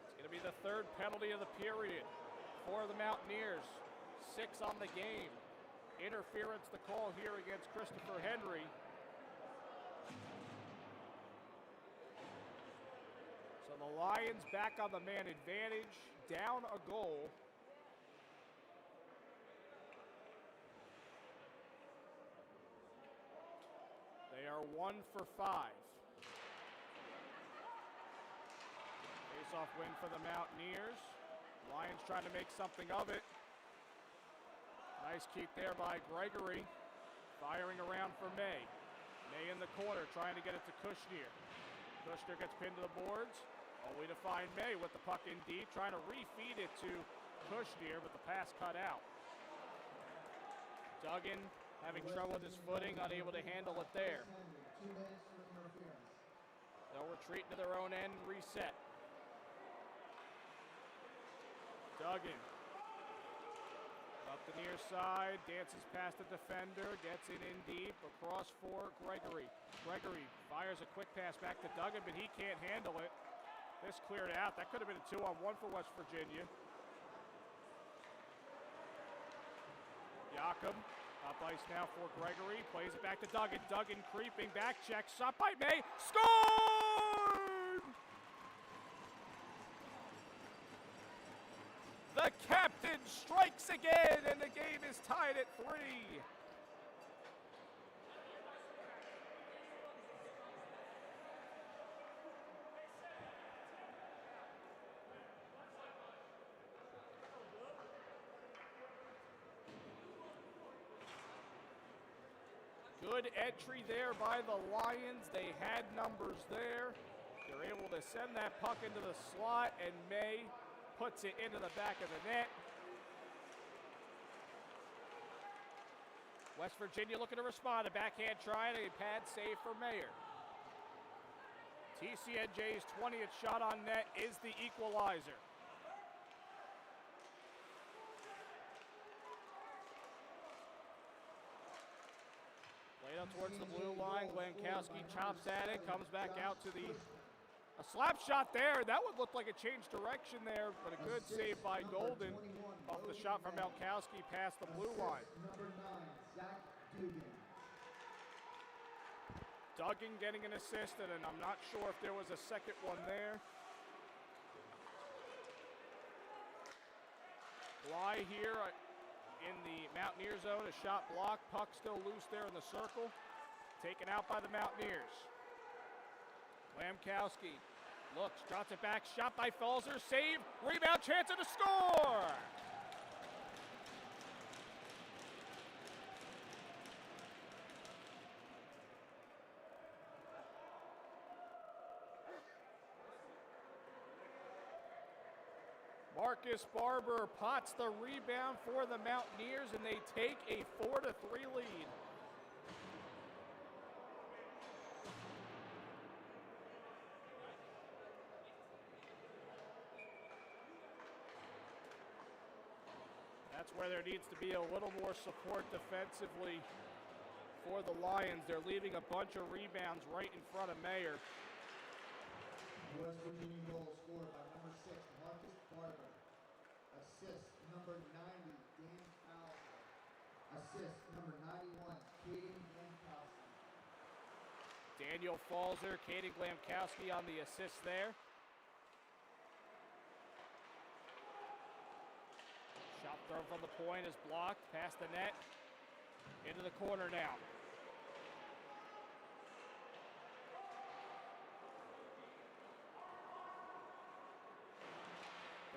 It's going to be the third penalty of the period for the Mountaineers. 6 on the game. Interference the call here against Christopher Henry. So the Lions back on the man advantage, down a goal. They are 1 for 5. Face-off win for the Mountaineers. Lions trying to make something of it. Nice keep there by Gregory. Firing around for May. May in the corner trying to get it to Kushner. Kushner gets pinned to the boards. Only to find May with the puck in deep. Trying to refeed it to Kushner, but the pass cut out. Duggan having trouble with his footing, unable to handle it there. They'll retreat to their own end and reset. Duggan up the near side, dances past the defender, gets it in deep, across for Gregory. Gregory fires a quick pass back to Duggan, but he can't handle it. This cleared out. That could have been a 2-on-1 for West Virginia. Jakob up ice now for Gregory, plays it back to Duggan. Duggan creeping, back check, shot by May, scored! The captain strikes again, and the game is tied at 3. Good entry there by the Lions. They had numbers there. They're able to send that puck into the slot, and May puts it into the back of the net. West Virginia looking to respond. A backhand try and a pad save for Mayer. TCNJ's 20th shot on net is the equalizer. Played up towards the blue line. Glankowski chops at it, comes back out to a slap shot there. That would look like a change direction there, but a good save by Golden off the shot from Malkowski past the blue line. Number 9, Zach Dugan. Duggan getting an assist, and I'm not sure if there was a second one there. Bly here in the Mountaineer zone, a shot blocked, puck still loose there in the circle. Taken out by the Mountaineers. Lamkowski looks, drops it back, shot by Falzer, save, rebound, chance and a score! Marcus Barber pots the rebound for the Mountaineers, and they take a 4-3 lead. That's where there needs to be a little more support defensively for the Lions. They're leaving a bunch of rebounds right in front of Mayer. West Virginia goal scored by number 6, Marcus Barber. Assist number 90, Dan Fowler. Assist number 91, Kaden Glamkowski. Daniel Falzer, Kaden Glamkowski on the assist there. Shot thrown from the point is blocked, past the net, into the corner now.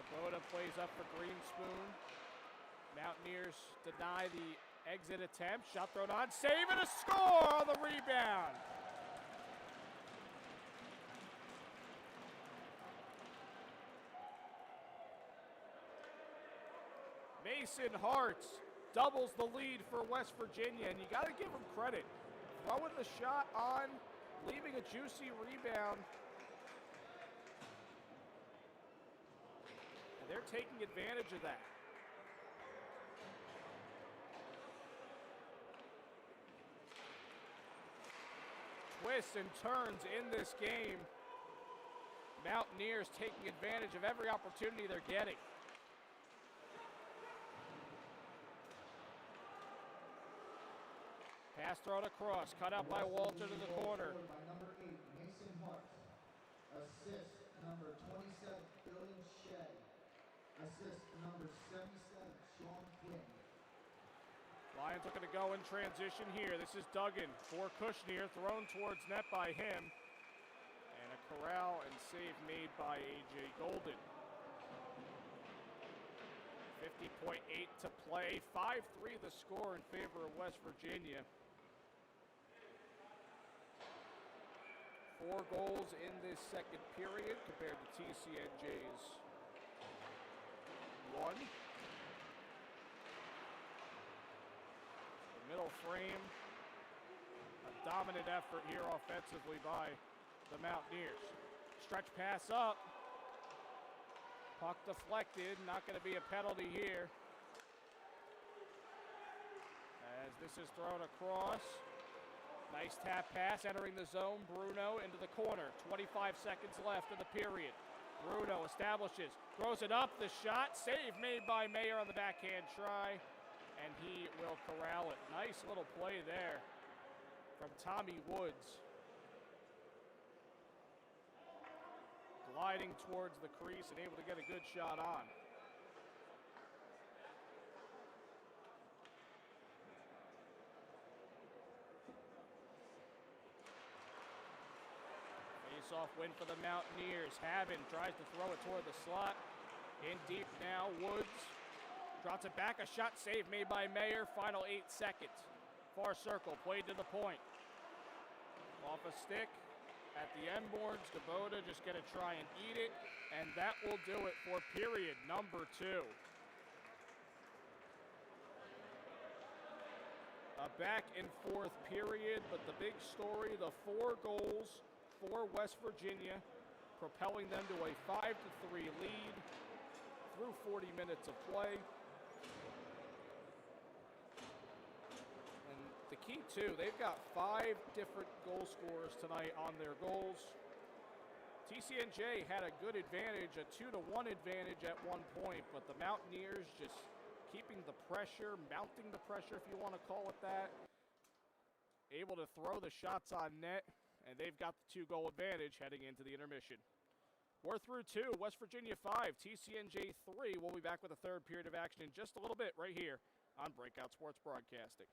Gabota plays up for Greenspoon. Mountaineers deny the exit attempt. Shot thrown on, save and a score on the rebound. Mason Hartz doubles the lead for West Virginia, and you got to give him credit. Throwing the shot on, leaving a juicy rebound. And they're taking advantage of that. Twists and turns in this game. Mountaineers taking advantage of every opportunity they're getting. Pass thrown across, cut out by Walter to the corner. By number 8, Mason Hart. Assist number 27, Billy Shea. Assist number 77, Sean Quinn. Lions looking to go in transition here. This is Duggan for Kushner, thrown towards net by him. And a corral and save made by A.J. Golden. 50.8 to play. 5-3 the score in favor of West Virginia. 4 goals in this second period compared to TCNJ's 1. The middle frame, a dominant effort here offensively by the Mountaineers. Stretch pass up. Puck deflected, not going to be a penalty here. As this is thrown across. Nice tap pass entering the zone. Bruno into the corner. 25 seconds left in the period. Bruno establishes, throws it up. The shot, save made by Mayer on the backhand try. And he will corral it. Nice little play there from Tommy Woods. Gliding towards the crease and able to get a good shot on. Face-off win for the Mountaineers. Havin tries to throw it toward the slot. In deep now, Woods drops it back. A shot save made by Mayer. Final 8 seconds. Far circle, played to the point. Off a stick. At the end boards, Kubota just going to try and eat it, and that will do it for period number 2. A back and forth period, but the big story, the 4 goals for West Virginia, propelling them to a 5-3 lead through 40 minutes of play. The key, too, they've got 5 different goal scorers tonight on their goals. TCNJ had a good advantage, a 2-1 advantage at one point, but the Mountaineers just keeping the pressure, mounting the pressure, if you want to call it that. Able to throw the shots on net, and they've got the 2-goal advantage heading into the intermission. We're through 2, West Virginia 5, TCNJ 3. We'll be back with a third period of action in just a little bit right here on Breakout Sports Broadcasting.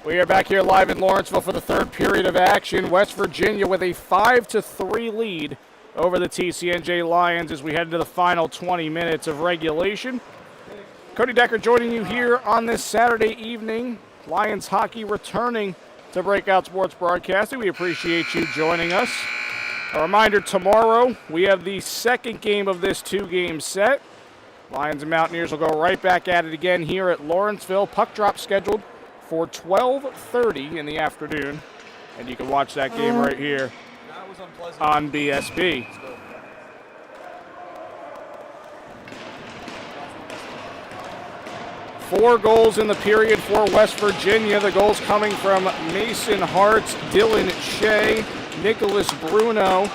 We are back here live in Lawrenceville for the third period of action. West Virginia with a 5-3 lead over the TCNJ Lions as we head into the final 20 minutes of regulation. Cody Decker joining you here on this Saturday evening. Lions hockey returning to Breakout Sports Broadcasting. We appreciate you joining us. A reminder, tomorrow we have the second game of this two-game set. Lions and Mountaineers will go right back at it again here at Lawrenceville. Puck drop scheduled for 12:30 in the afternoon, and you can watch that game right here on BSB. 4 goals in the period for West Virginia. The goals coming from Mason Hartz, Dylan Shea, Nicholas Bruno,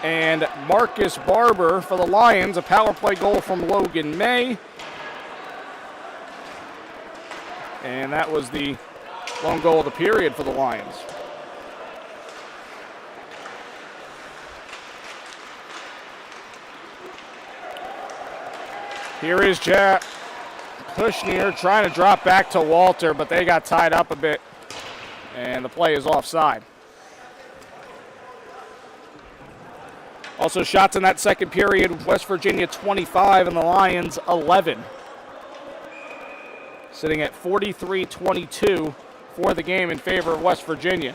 and Marcus Barber. For the Lions, a power play goal from Logan May. And that was the lone goal of the period for the Lions. Here is Jack Kushner trying to drop back to Walter, but they got tied up a bit, and the play is offside. Also shots in that second period, West Virginia 25 and the Lions 11. Sitting at 43-22 for the game in favor of West Virginia.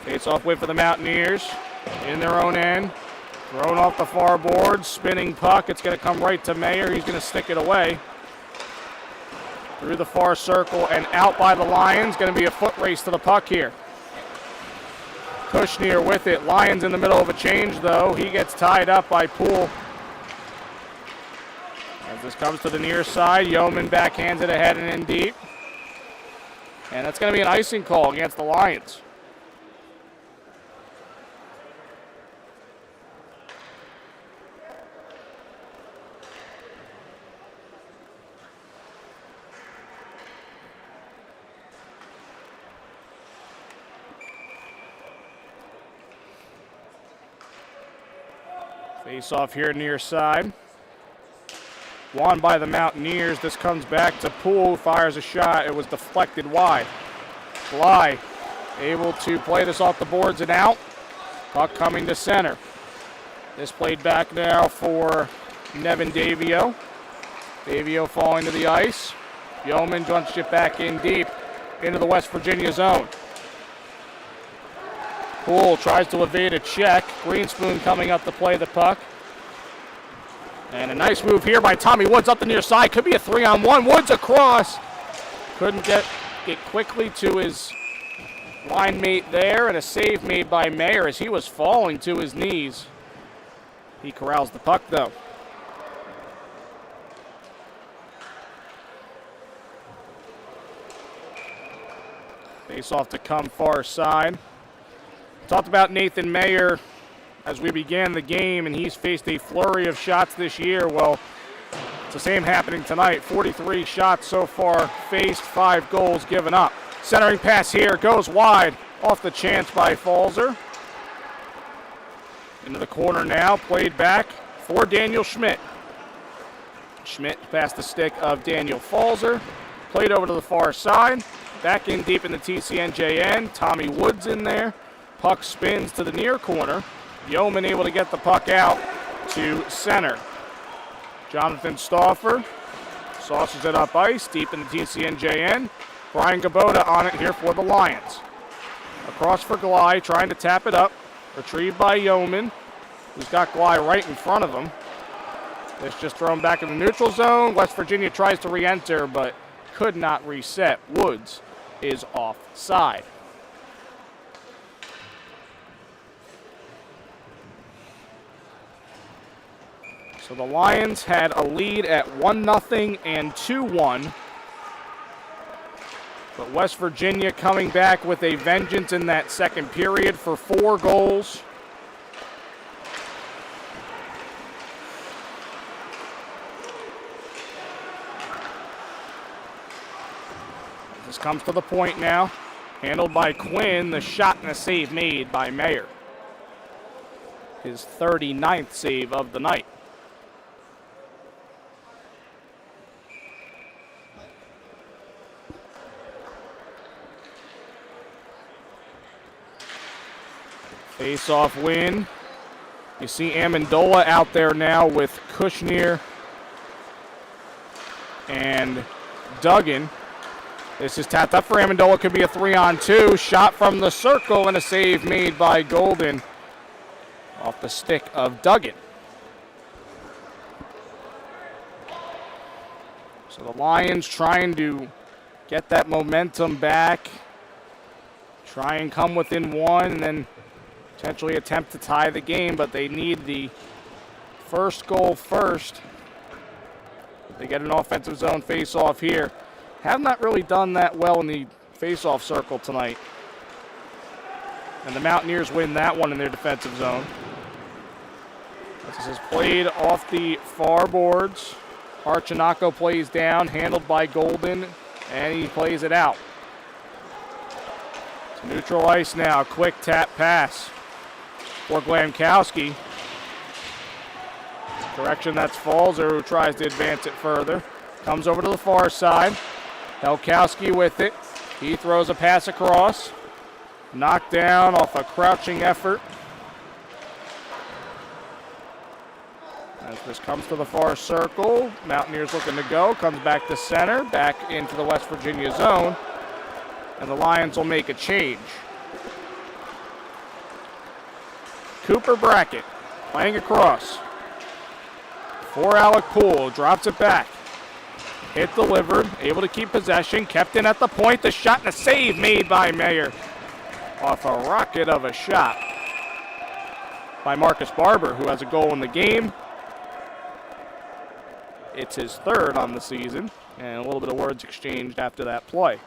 Face-off win for the Mountaineers in their own end. Thrown off the far board, spinning puck. It's going to come right to Mayer. He's going to stick it away. Through the far circle and out by the Lions. Going to be a foot race to the puck here. Kushner with it. Lions in the middle of a change, though. He gets tied up by Poole. As this comes to the near side, Yeoman backhands it ahead and in deep. And that's going to be an icing call against the Lions. Face off here near side. Won by the Mountaineers. This comes back to Poole, fires a shot. It was deflected wide. Bly able to play this off the boards and out. Puck coming to center. This played back now for Nevin Davio. Davio falling to the ice. Yeoman jumps it back in deep into the West Virginia zone. Poole tries to evade a check. Greenspoon coming up to play the puck. And a nice move here by Tommy Woods up the near side. Could be a 3-on-1. Woods across. Couldn't get quickly to his line mate there. And a save made by Mayer as he was falling to his knees. He corrals the puck, though. Face off to come far side. Talked about Nathan Mayer as we began the game, and he's faced a flurry of shots this year. Well, it's the same happening tonight. 43 shots so far faced, 5 goals given up. Centering pass here, goes wide, off the chance by Falzer. Into the corner now, played back for Daniel Schmidt. Schmidt past the stick of Daniel Falzer. Played over to the far side. Back in deep in the TCNJ end. Tommy Woods in there. Puck spins to the near corner. Yeoman able to get the puck out to center. Jonathan Stauffer saucers it up ice, deep in the TCNJ end. Brian Gabota on it here for the Lions. Across for Gley, trying to tap it up. Retrieved by Yeoman, who's got Gley right in front of him. It's just thrown back in the neutral zone. West Virginia tries to re-enter, but could not reset. Woods is offside. So the Lions had a lead at 1-0 and 2-1. But West Virginia coming back with a vengeance in that second period for 4 goals. This comes to the point now. Handled by Quinn. The shot and a save made by Mayer. His 39th save of the night. Face-off win. You see Amendola out there now with Kushner and Duggan. This is tapped up for Amendola. Could be a 3-on-2. Shot from the circle and a save made by Golden off the stick of Duggan. So the Lions trying to get that momentum back. Try and come within one and then potentially attempt to tie the game, but they need the first goal first. They get an offensive zone face-off here. Have not really done that well in the face-off circle tonight. And the Mountaineers win that one in their defensive zone. This is played off the far boards. Archinaco plays down, handled by Golden, and he plays it out. It's neutral ice now. Quick tap pass for Glamkowski. Correction, that's Falzer, who tries to advance it further. Comes over to the far side. Helkowski with it. He throws a pass across. Knocked down off a crouching effort. As this comes to the far circle, Mountaineers looking to go. Comes back to center, back into the West Virginia zone. And the Lions will make a change. Cooper Brackett playing across. For Alec Poole, drops it back. Hit delivered, able to keep possession, kept in at the point. The shot and a save made by Mayer off a rocket of a shot by Marcus Barber, who has a goal in the game. It's his third on the season, and a little bit of words exchanged after that play.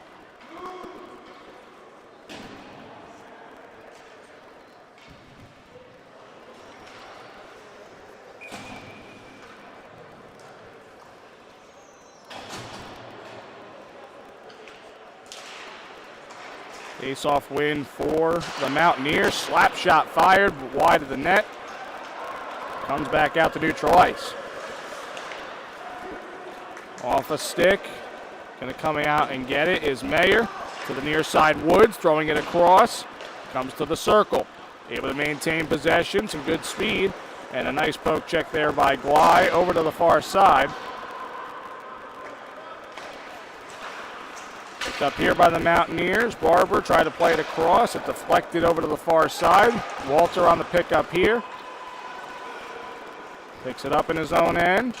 Face-off win for the Mountaineers. Slap shot fired wide of the net. Comes back out to neutral ice. Off a stick. Going to come out and get it is Mayer. To the near side Woods, throwing it across. Comes to the circle. Able to maintain possession, some good speed. And a nice poke check there by Glye over to the far side. Picked up here by the Mountaineers. Barber tried to play it across. It deflected over to the far side. Walter on the pickup here. Picks it up in his own end.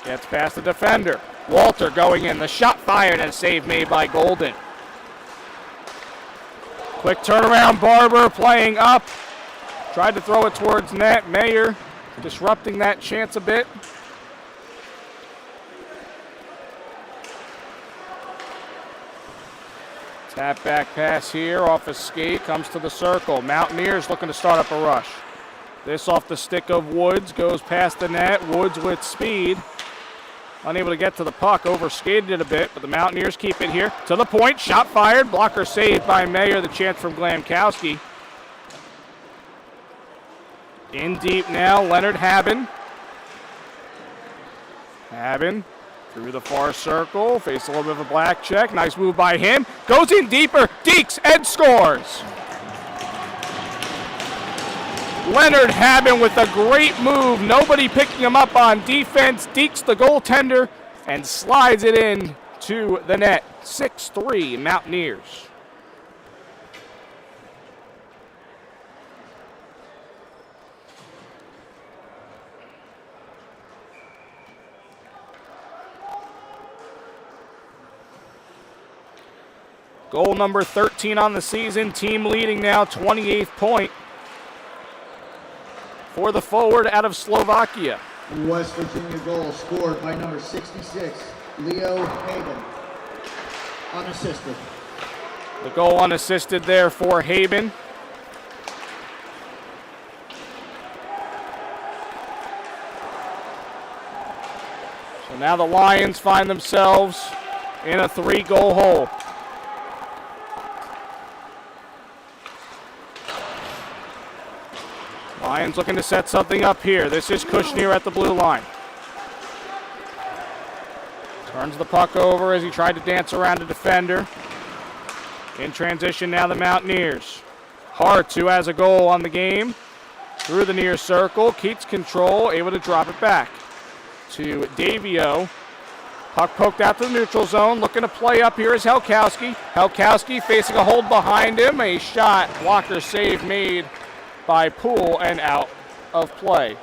Gets past the defender. Walter going in. The shot fired and a save made by Golden. Quick turnaround. Barber playing up. Tried to throw it towards net. Mayer disrupting that chance a bit. Tap back pass here off a skate, comes to the circle. Mountaineers looking to start up a rush. This off the stick of Woods, goes past the net. Woods with speed. Unable to get to the puck, overskated it a bit, but the Mountaineers keep it here. To the point, shot fired, blocker saved by Mayer, the chance from Glamkowski. In deep now, Leonard Haben. Haben. Through the far circle, face a little bit of a black check. Nice move by him. Goes in deeper, dekes and scores. Leonard Haben with a great move. Nobody picking him up on defense. Dekes the goaltender and slides it in to the net. 6-3 Mountaineers. Goal number 13 on the season. Team leading now, 28th point for the forward out of Slovakia. West Virginia goal scored by number 66, Leo Haben, unassisted. The goal unassisted there for Haben. So now the Lions find themselves in a 3-goal hole. Lions looking to set something up here. This is Kushner at the blue line. Turns the puck over as he tried to dance around a defender. In transition now the Mountaineers. Hart, who has a goal on the game, through the near circle, keeps control, able to drop it back to Davio. Puck poked out to the neutral zone, looking to play up here is Helkowski. Helkowski facing a hold behind him, a shot, blocker save made by Poole and out of play.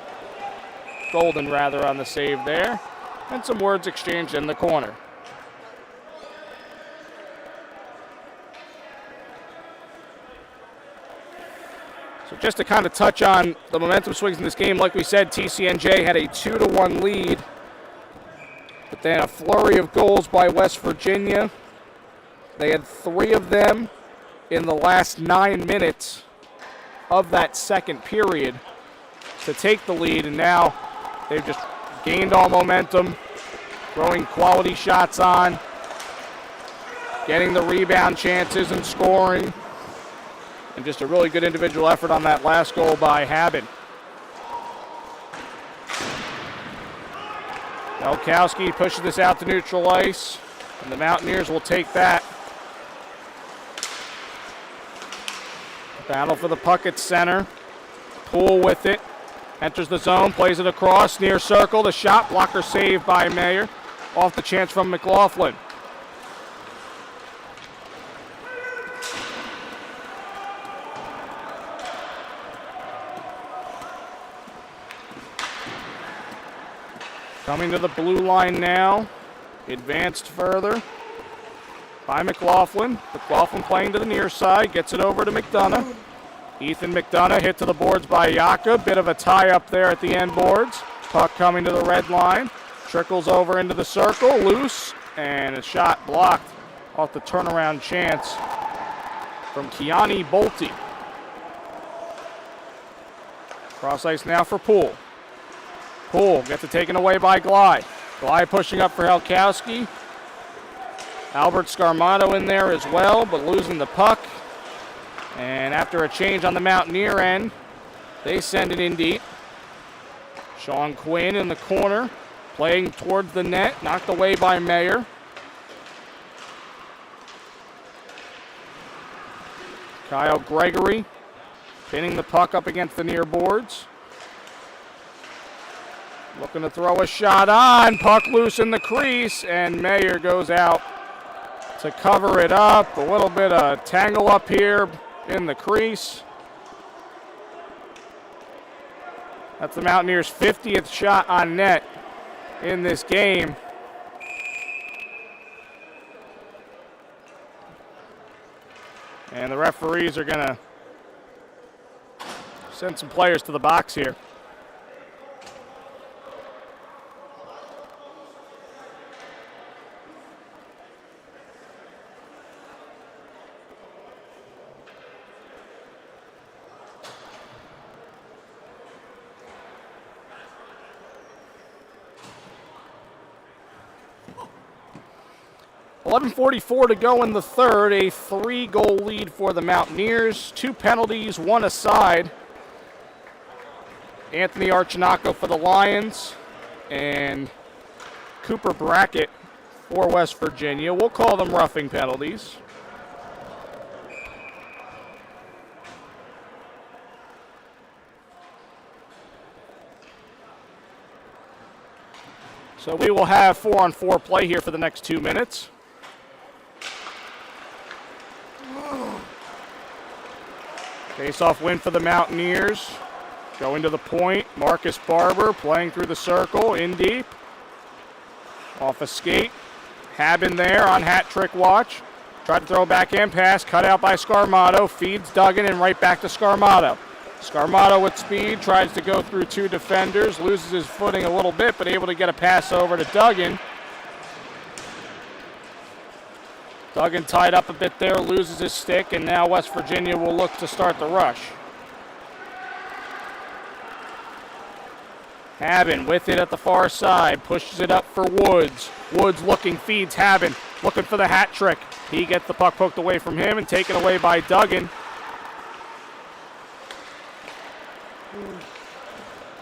Golden rather on the save there, and some words exchanged in the corner. So just to kind of touch on the momentum swings in this game, like we said, TCNJ had a 2-1 lead, but then a flurry of goals by West Virginia. They had 3 of them in the last 9 minutes of that second period to take the lead, and now they've just gained all momentum, throwing quality shots on, getting the rebound chances and scoring. And just a really good individual effort on that last goal by Haben. Helkowski pushes this out to neutral ice, and the Mountaineers will take that. Battle for the puck at center. Poole with it. Enters the zone, plays it across, near circle. The shot blocker saved by Mayer. Off the chance from McLaughlin. Coming to the blue line now. Advanced further by McLaughlin. McLaughlin playing to the near side. Gets it over to McDonough. Ethan McDonough hit to the boards by Yaka. Bit of a tie up there at the end boards. Puck coming to the red line. Trickles over into the circle. Loose. And a shot blocked off the turnaround chance from Kiani Bolte. Cross ice now for Poole. Poole gets it taken away by Glide. Glide pushing up for Helkowski. Albert Scarmato in there as well, but losing the puck. And after a change on the Mountaineer end, they send it in deep. Sean Quinn in the corner, playing towards the net, knocked away by Mayer. Kyle Gregory pinning the puck up against the near boards. Looking to throw a shot on. Puck loose in the crease, and Mayer goes out to cover it up. A little bit of tangle up here in the crease. That's the Mountaineers' 50th shot on net in this game. And the referees are going to send some players to the box here. .44 to go in the third, a 3-goal lead for the Mountaineers. 2 penalties, 1 aside. Anthony Archinaco for the Lions and Cooper Brackett for West Virginia. We'll call them roughing penalties. So we will have 4-on-4 play here for the next 2 minutes. Face-off win for the Mountaineers. Going to the point. Marcus Barber playing through the circle, in deep. Off a skate. Haben there on hat trick watch. Tried to throw a backhand pass, cut out by Scarmato. Feeds Duggan and right back to Scarmato. Scarmato with speed, tries to go through 2 defenders, loses his footing a little bit, but able to get a pass over to Duggan. Duggan tied up a bit there, loses his stick, and now West Virginia will look to start the rush. Haben with it at the far side, pushes it up for Woods. Woods looking, feeds Haben, looking for the hat trick. He gets the puck poked away from him and taken away by Duggan.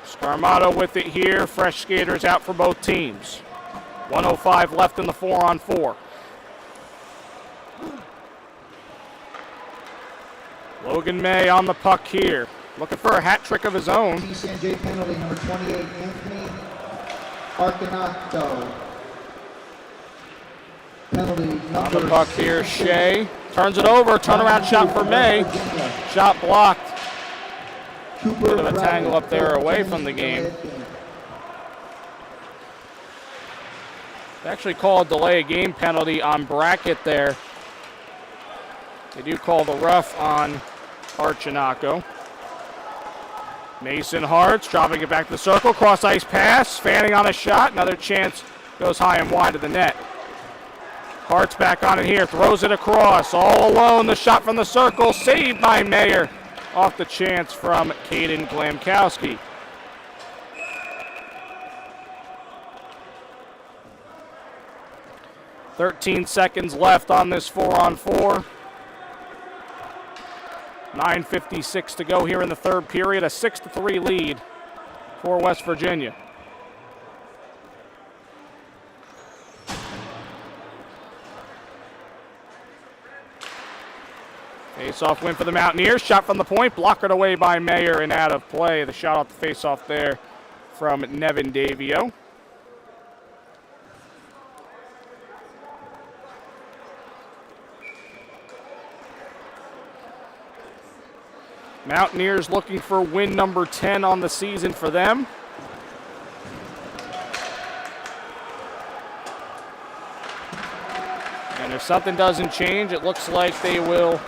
Scarmato with it here, fresh skaters out for both teams. 1:05 left in the 4-on-4. Logan May on the puck here. Looking for a hat trick of his own. TCNJ penalty number 28, Anthony Arcanato. Penalty number On the puck here, 66. Shea. Turns it over, turnaround shot for May. Shot blocked. Bit of a tangle up there away from the game. They actually called delay a game penalty on Brackett there. They do call the rough on Archanaco. Mason Hartz dropping it back to the circle. Cross ice pass. Fanning on a shot. Another chance. Goes high and wide of the net. Hart's back on it here. Throws it across. All alone. The shot from the circle. Saved by Mayer. Off the chance from Caden Glamkowski. "13 seconds left on this 4-on-4. 9:56 to go here in the third period. A 6-3 lead for West Virginia. Face-off win for the Mountaineers. Shot from the point, blocked away by Mayer and out of play. The shot off the face-off there from Nevin Davio. Mountaineers looking for win number 10 on the season for them. And if something doesn't change, it looks like they will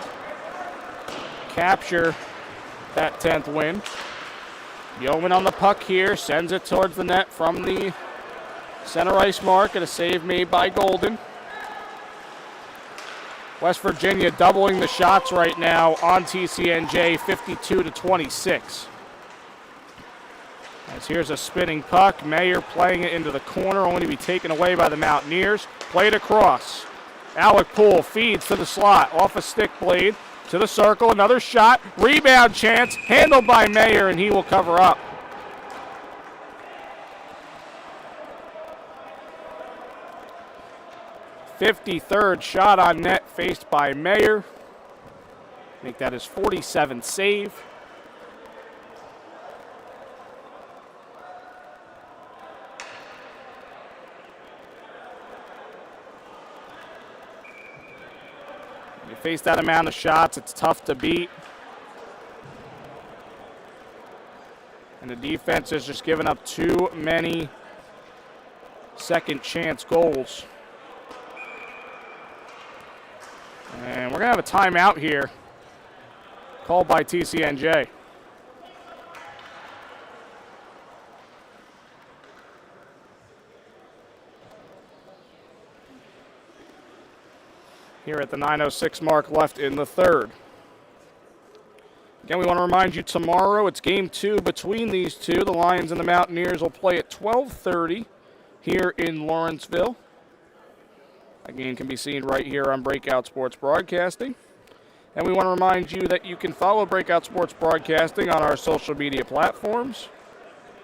capture that 10th win. Yeoman on the puck here, sends it towards the net from the center ice mark, and a save made by Golden. West Virginia doubling the shots right now on TCNJ, 52-26. As here's a spinning puck. Mayer playing it into the corner, only to be taken away by the Mountaineers. Played across. Alec Poole feeds to the slot, off a stick blade, to the circle, another shot, rebound chance, handled by Mayer, and he will cover up. "53rd shot on net faced by Mayer. I think that is 47th save. When you face that amount of shots, it's tough to beat. And the defense has just given up too many second chance goals. And we're going to have a timeout here, called by TCNJ. Here at the 9:06 mark left in the third. Again, we want to remind you tomorrow it's game 2 between these two. The Lions and the Mountaineers will play at 12:30 here in Lawrenceville. That game can be seen right here on Breakout Sports Broadcasting. And we want to remind you that you can follow Breakout Sports Broadcasting on our social media platforms,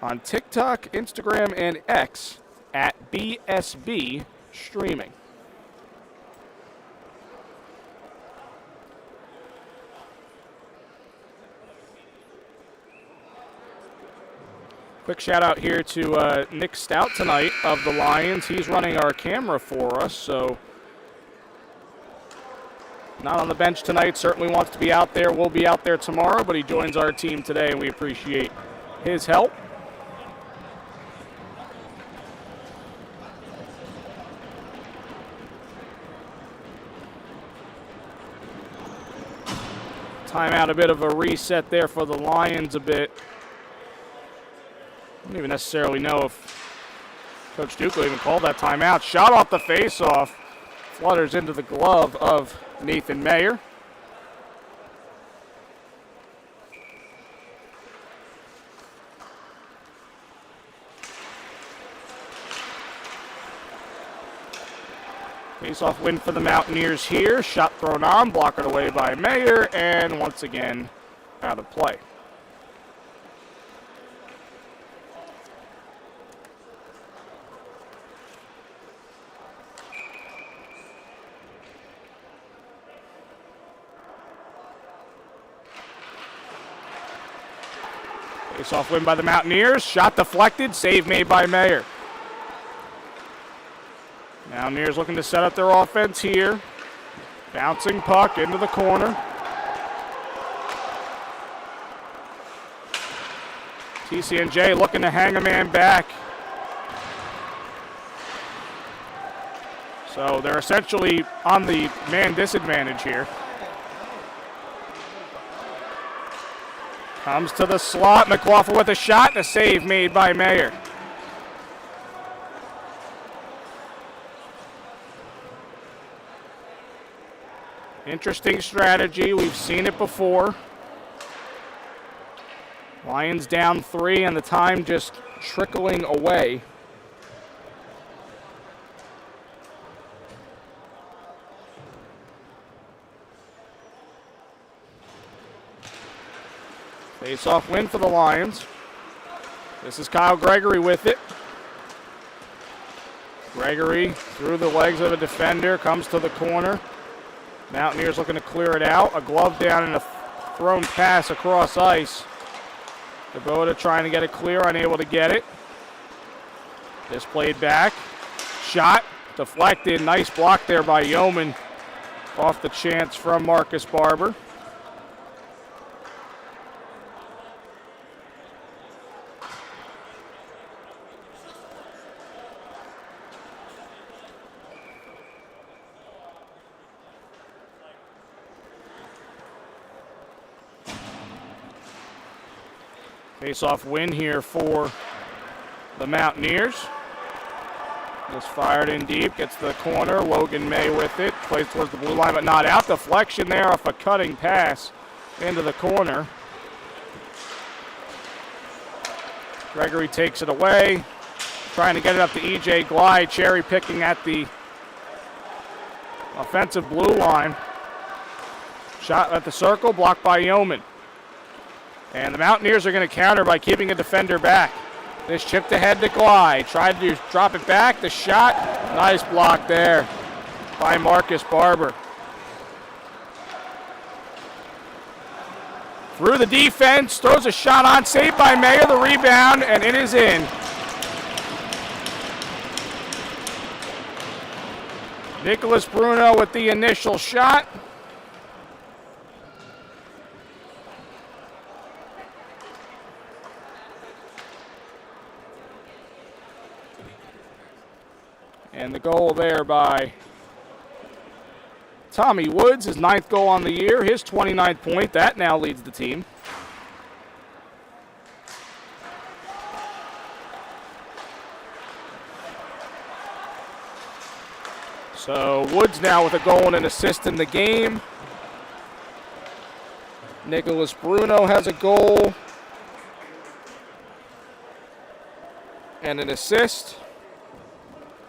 on TikTok, Instagram, and X at BSB Streaming. Quick shout out here to Nick Stout tonight of the Lions. He's running our camera for us, so not on the bench tonight. Certainly wants to be out there. Will be out there tomorrow, but he joins our team today, and we appreciate his help. Timeout, a bit of a reset there for the Lions a bit. I don't even necessarily know if Coach Duke will even call that timeout. Shot off the face-off. Flutters into the glove of Nathan Mayer. Face-off win for the Mountaineers here. Shot thrown on, blocked away by Mayer, and once again out of play. Face-off win by the Mountaineers. Shot deflected. Save made by Mayer. Mountaineers looking to set up their offense here. Bouncing puck into the corner. TCNJ looking to hang a man back. So they're essentially on the man disadvantage here. Comes to the slot. McLaughlin with a shot and a save made by Mayer. Interesting strategy. We've seen it before. Lions down 3 and the time just trickling away. Face-off win for the Lions. This is Kyle Gregory with it. Gregory through the legs of a defender, comes to the corner. Mountaineers looking to clear it out. A glove down and a thrown pass across ice. Kubota trying to get it clear, unable to get it. This played back. Shot, deflected. Nice block there by Yeoman off the chance from Marcus Barber. Face-off win here for the Mountaineers. Just fired in deep, gets the corner. Logan May with it, plays towards the blue line, but not out. Deflection there off a cutting pass into the corner. Gregory takes it away, trying to get it up to EJ Glide, cherry picking at the offensive blue line. Shot at the circle, blocked by Yeoman. And the Mountaineers are going to counter by keeping a defender back. This chipped ahead to Glide. Tried to drop it back. The shot. Nice block there by Marcus Barber. Through the defense. Throws a shot on. Saved by Mayer. The rebound. And it is in. Nicholas Bruno with the initial shot. And the goal there by Tommy Woods, his 9th goal on the year, his 29th point. That now leads the team. So Woods now with a goal and an assist in the game. Nicholas Bruno has a goal and an assist.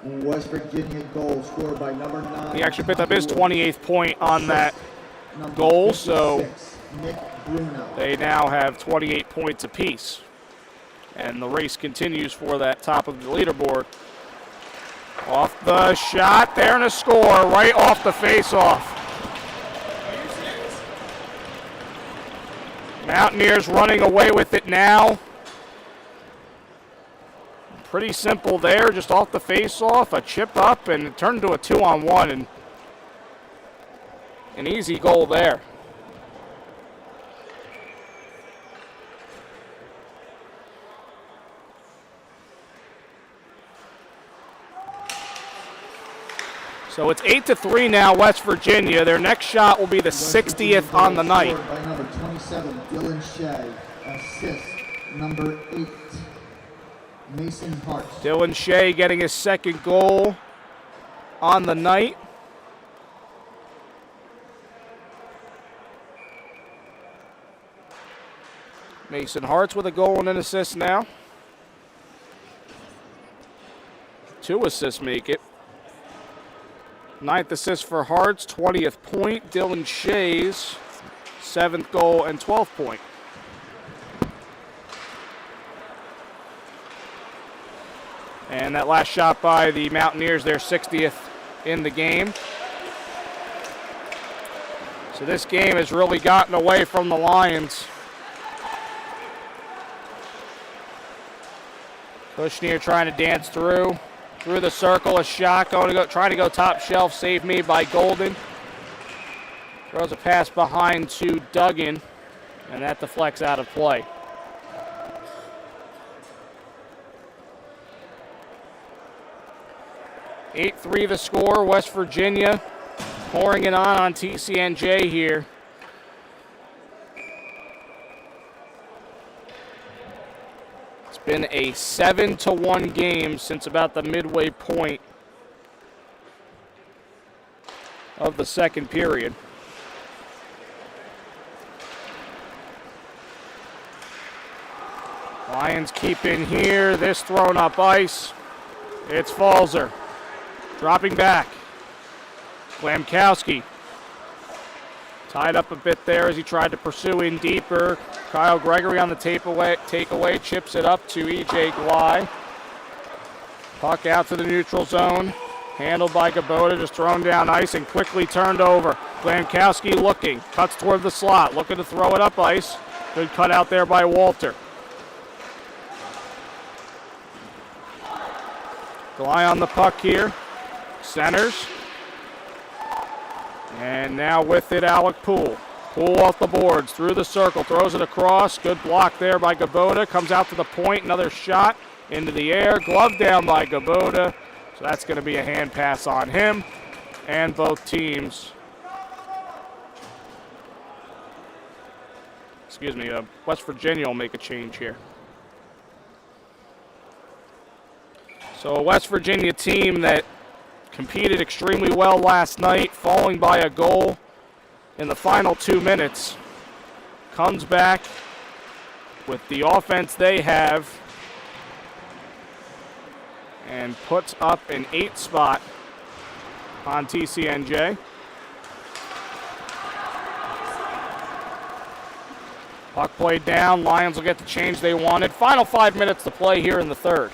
West Virginia goal scored by number 9. He actually picked up his 28th point on that goal, so they now have 28 points apiece. And the race continues for that top of the leaderboard. Off the shot there and a score right off the face-off. Mountaineers running away with it now. Pretty simple there, just off the face-off, a chip up, and it turned into a 2-on-1, and an easy goal there. So it's 8-3 now, West Virginia. Their next shot will be the 60th on the night. By number 27, Dylan Shea. Assist, number 8. Mason Hart. Dylan Shea getting his 2nd goal on the night. Mason Hart's with a goal and an assist now. 2 assists make it. 9th assist for Hart's, 20th point. Dylan Shea's 7th goal and 12th point. And that last shot by the Mountaineers, their 60th in the game. So this game has really gotten away from the Lions. Kushner trying to dance through the circle, a shot, trying to go top shelf, save made by Golden. Throws a pass behind to Duggan, and that deflects out of play. (8-3) the score. West Virginia pouring it on TCNJ here. It's been a 7-1 game since about the midway point of the second period. Lions keep in here. This thrown up ice. It's Falzer. Dropping back. Glamkowski tied up a bit there as he tried to pursue in deeper. Kyle Gregory on the takeaway, chips it up to E.J. Glye. Puck out to the neutral zone. Handled by Gabota, just thrown down ice and quickly turned over. Glamkowski looking, cuts toward the slot, looking to throw it up ice. Good cut out there by Walter. Glye on the puck here. Centers. And now with it, Alec Poole. Poole off the boards, through the circle, throws it across. Good block there by Gabota. Comes out to the point, another shot into the air. Glove down by Gabota. So that's going to be a hand pass on him. And both teams, West Virginia will make a change here. So a West Virginia team that competed extremely well last night, falling by a goal in the final 2 minutes, comes back with the offense they have and puts up an 8 spot on TCNJ. Puck played down. Lions will get the change they wanted. Final 5 minutes to play here in the third.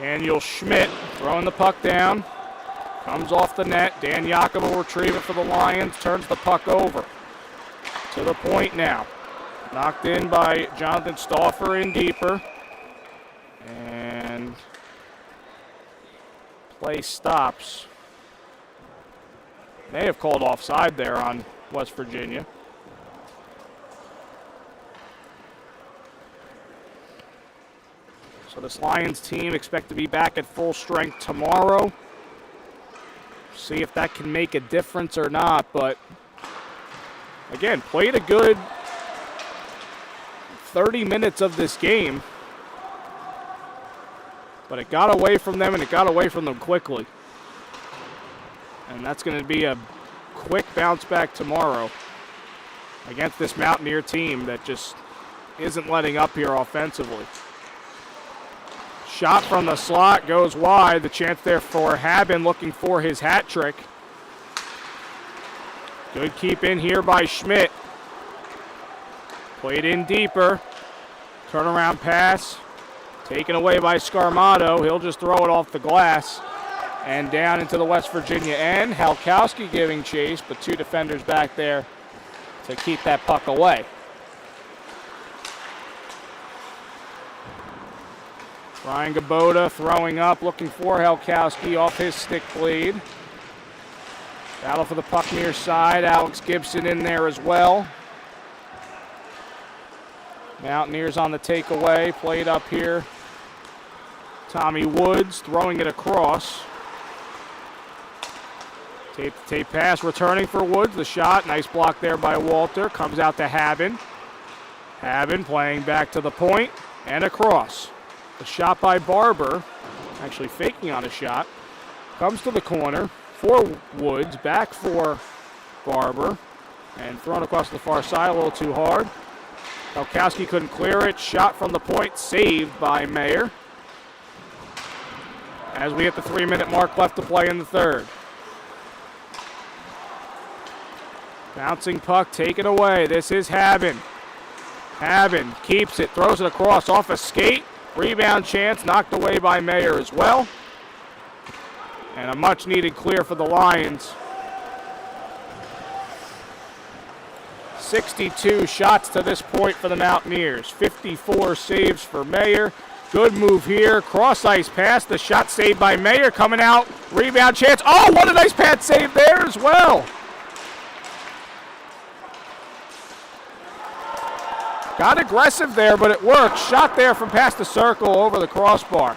Daniel Schmidt throwing the puck down. Comes off the net. Dan Jakob will retrieve it for the Lions. Turns the puck over. To the point now. Knocked in by Jonathan Stauffer in deeper. And play stops. May have called offside there on West Virginia. So this Lions team expect to be back at full strength tomorrow. See if that can make a difference or not, but again, played a good 30 minutes of this game, but it got away from them, and it got away from them quickly. And that's going to be a quick bounce back tomorrow against this Mountaineer team that just isn't letting up here offensively. Shot from the slot goes wide. The chance there for Haben looking for his hat trick. Good keep in here by Schmidt. Played in deeper. Turnaround pass. Taken away by Scarmato. He'll just throw it off the glass. And down into the West Virginia end. Halkowski giving chase, but 2 defenders back there to keep that puck away. Ryan Gabota throwing up, looking for Halkowski off his stick blade. Battle for the puck near side. Alex Gibson in there as well. Mountaineers on the takeaway. Played up here. Tommy Woods throwing it across. Tape pass returning for Woods. The shot. Nice block there by Walter. Comes out to Haben. Haben playing back to the point and across. The shot by Barber, actually faking on a shot, comes to the corner for Woods, back for Barber, and thrown across the far side a little too hard. Halkowski couldn't clear it. Shot from the point, saved by Mayer. As we hit the 3-minute mark left to play in the third. Bouncing puck taken away. This is Haben. Haben keeps it, throws it across off a skate. Rebound chance knocked away by Mayer as well. And a much needed clear for the Lions. 62 shots to this point for the Mountaineers. 54 saves for Mayer. Good move here. Cross ice pass. The shot saved by Mayer. Coming out. Rebound chance. Oh, what a nice pad save there as well. Got aggressive there, but it worked. Shot there from past the circle over the crossbar.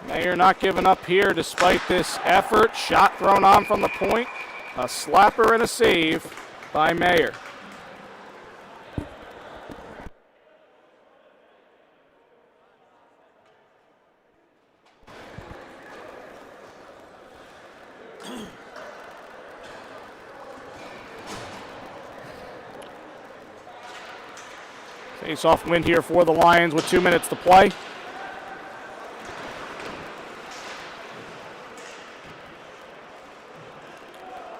Mayer not giving up here despite this effort. Shot thrown on from the point. A slapper and a save by Mayer. Face-off win here for the Lions with 2 minutes to play.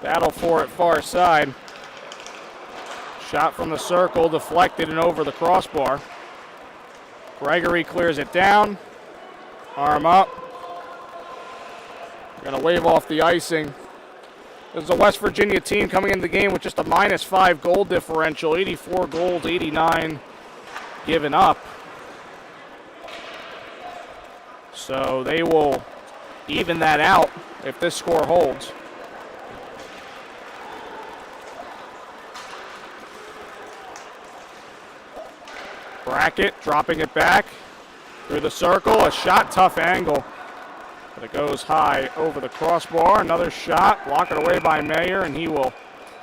Battle for it far side. Shot from the circle, deflected and over the crossbar. Gregory clears it down. Arm up. Going to wave off the icing. This is a West Virginia team coming into the game with just a -5 goal differential. 84 goals, 89 given up. So they will even that out if this score holds. Brackett dropping it back through the circle. A shot, tough angle. But it goes high over the crossbar. Another shot, blocked away by Mayer, and he will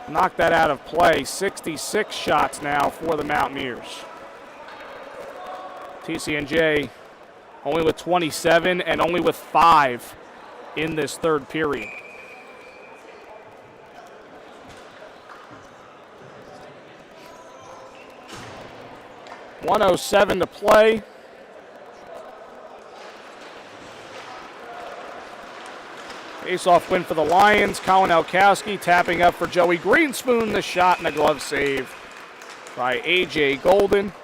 knock that out of play. 66 shots now for the Mountaineers. TCNJ only with 27 and only with 5 in this third period. .107 to play. Face-off win for the Lions. Colin Elkowski tapping up for Joey Greenspoon. The shot and the glove save by A.J. Golden,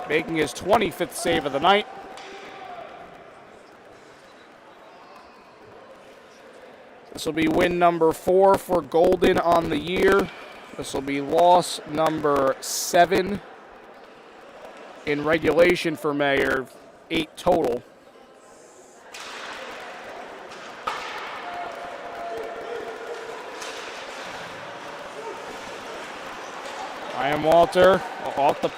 making his 25th save of the night. This will be win number 4 for Golden on the year. This will be loss number 7 in regulation for Mayer, 8 total. Ryan Walter off the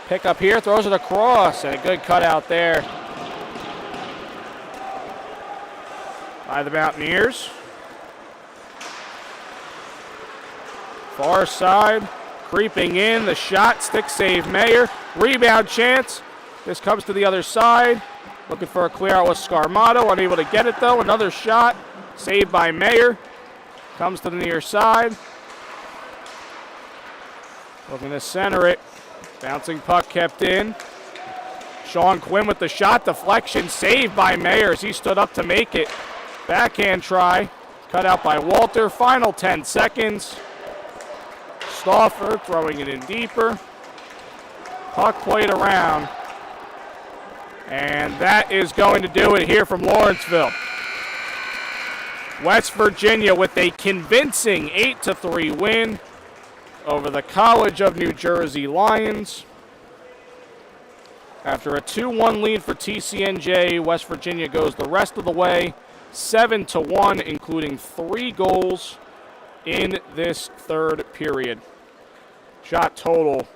pickup here, throws it across, and a good cutout there by the Mountaineers. Far side, creeping in, the shot, stick save Mayer. Rebound chance. This comes to the other side. Looking for a clear out with Scarmato. Unable to get it though. Another shot. Saved by Mayer. Comes to the near side. Looking to center it. Bouncing puck kept in. Sean Quinn with the shot. Deflection. Saved by Mayer as he stood up to make it. Backhand try. Cut out by Walter. Final 10 seconds. Stauffer throwing it in deeper. Puck played around. And that is going to do it here from Lawrenceville. West Virginia with a convincing 8-3 win over the College of New Jersey Lions. After a 2-1 lead for TCNJ, West Virginia goes the rest of the way, 7-1, including 3 goals in this third period. Shot total,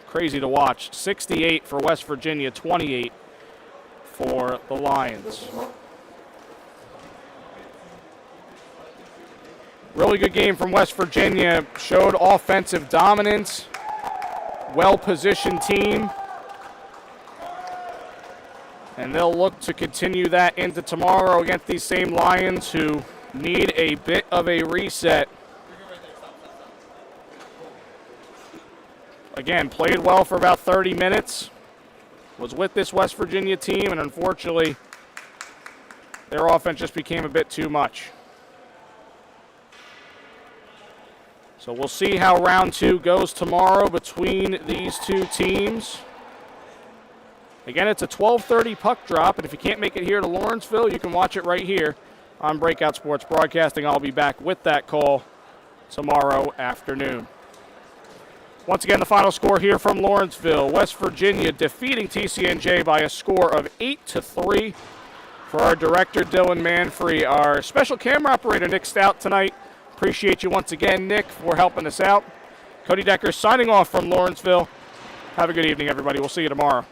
crazy to watch. 68 for West Virginia, 28 for the Lions. Really good game from West Virginia. Showed offensive dominance. Well-positioned team. And they'll look to continue that into tomorrow against these same Lions who need a bit of a reset. Again, played well for about 30 minutes. Was with this West Virginia team, and unfortunately, their offense just became a bit too much. So we'll see how round 2 goes tomorrow between these two teams. Again, it's a 12:30 puck drop, and if you can't make it here to Lawrenceville, you can watch it right here on Breakout Sports Broadcasting. I'll be back with that call tomorrow afternoon. Once again, the final score here from Lawrenceville. West Virginia defeating TCNJ by a score of 8-3. For our director, Dylan Manfrey, our special camera operator, Nick Stout, tonight. Appreciate you once again, Nick, for helping us out. Cody Decker signing off from Lawrenceville. Have a good evening, everybody. We'll see you tomorrow.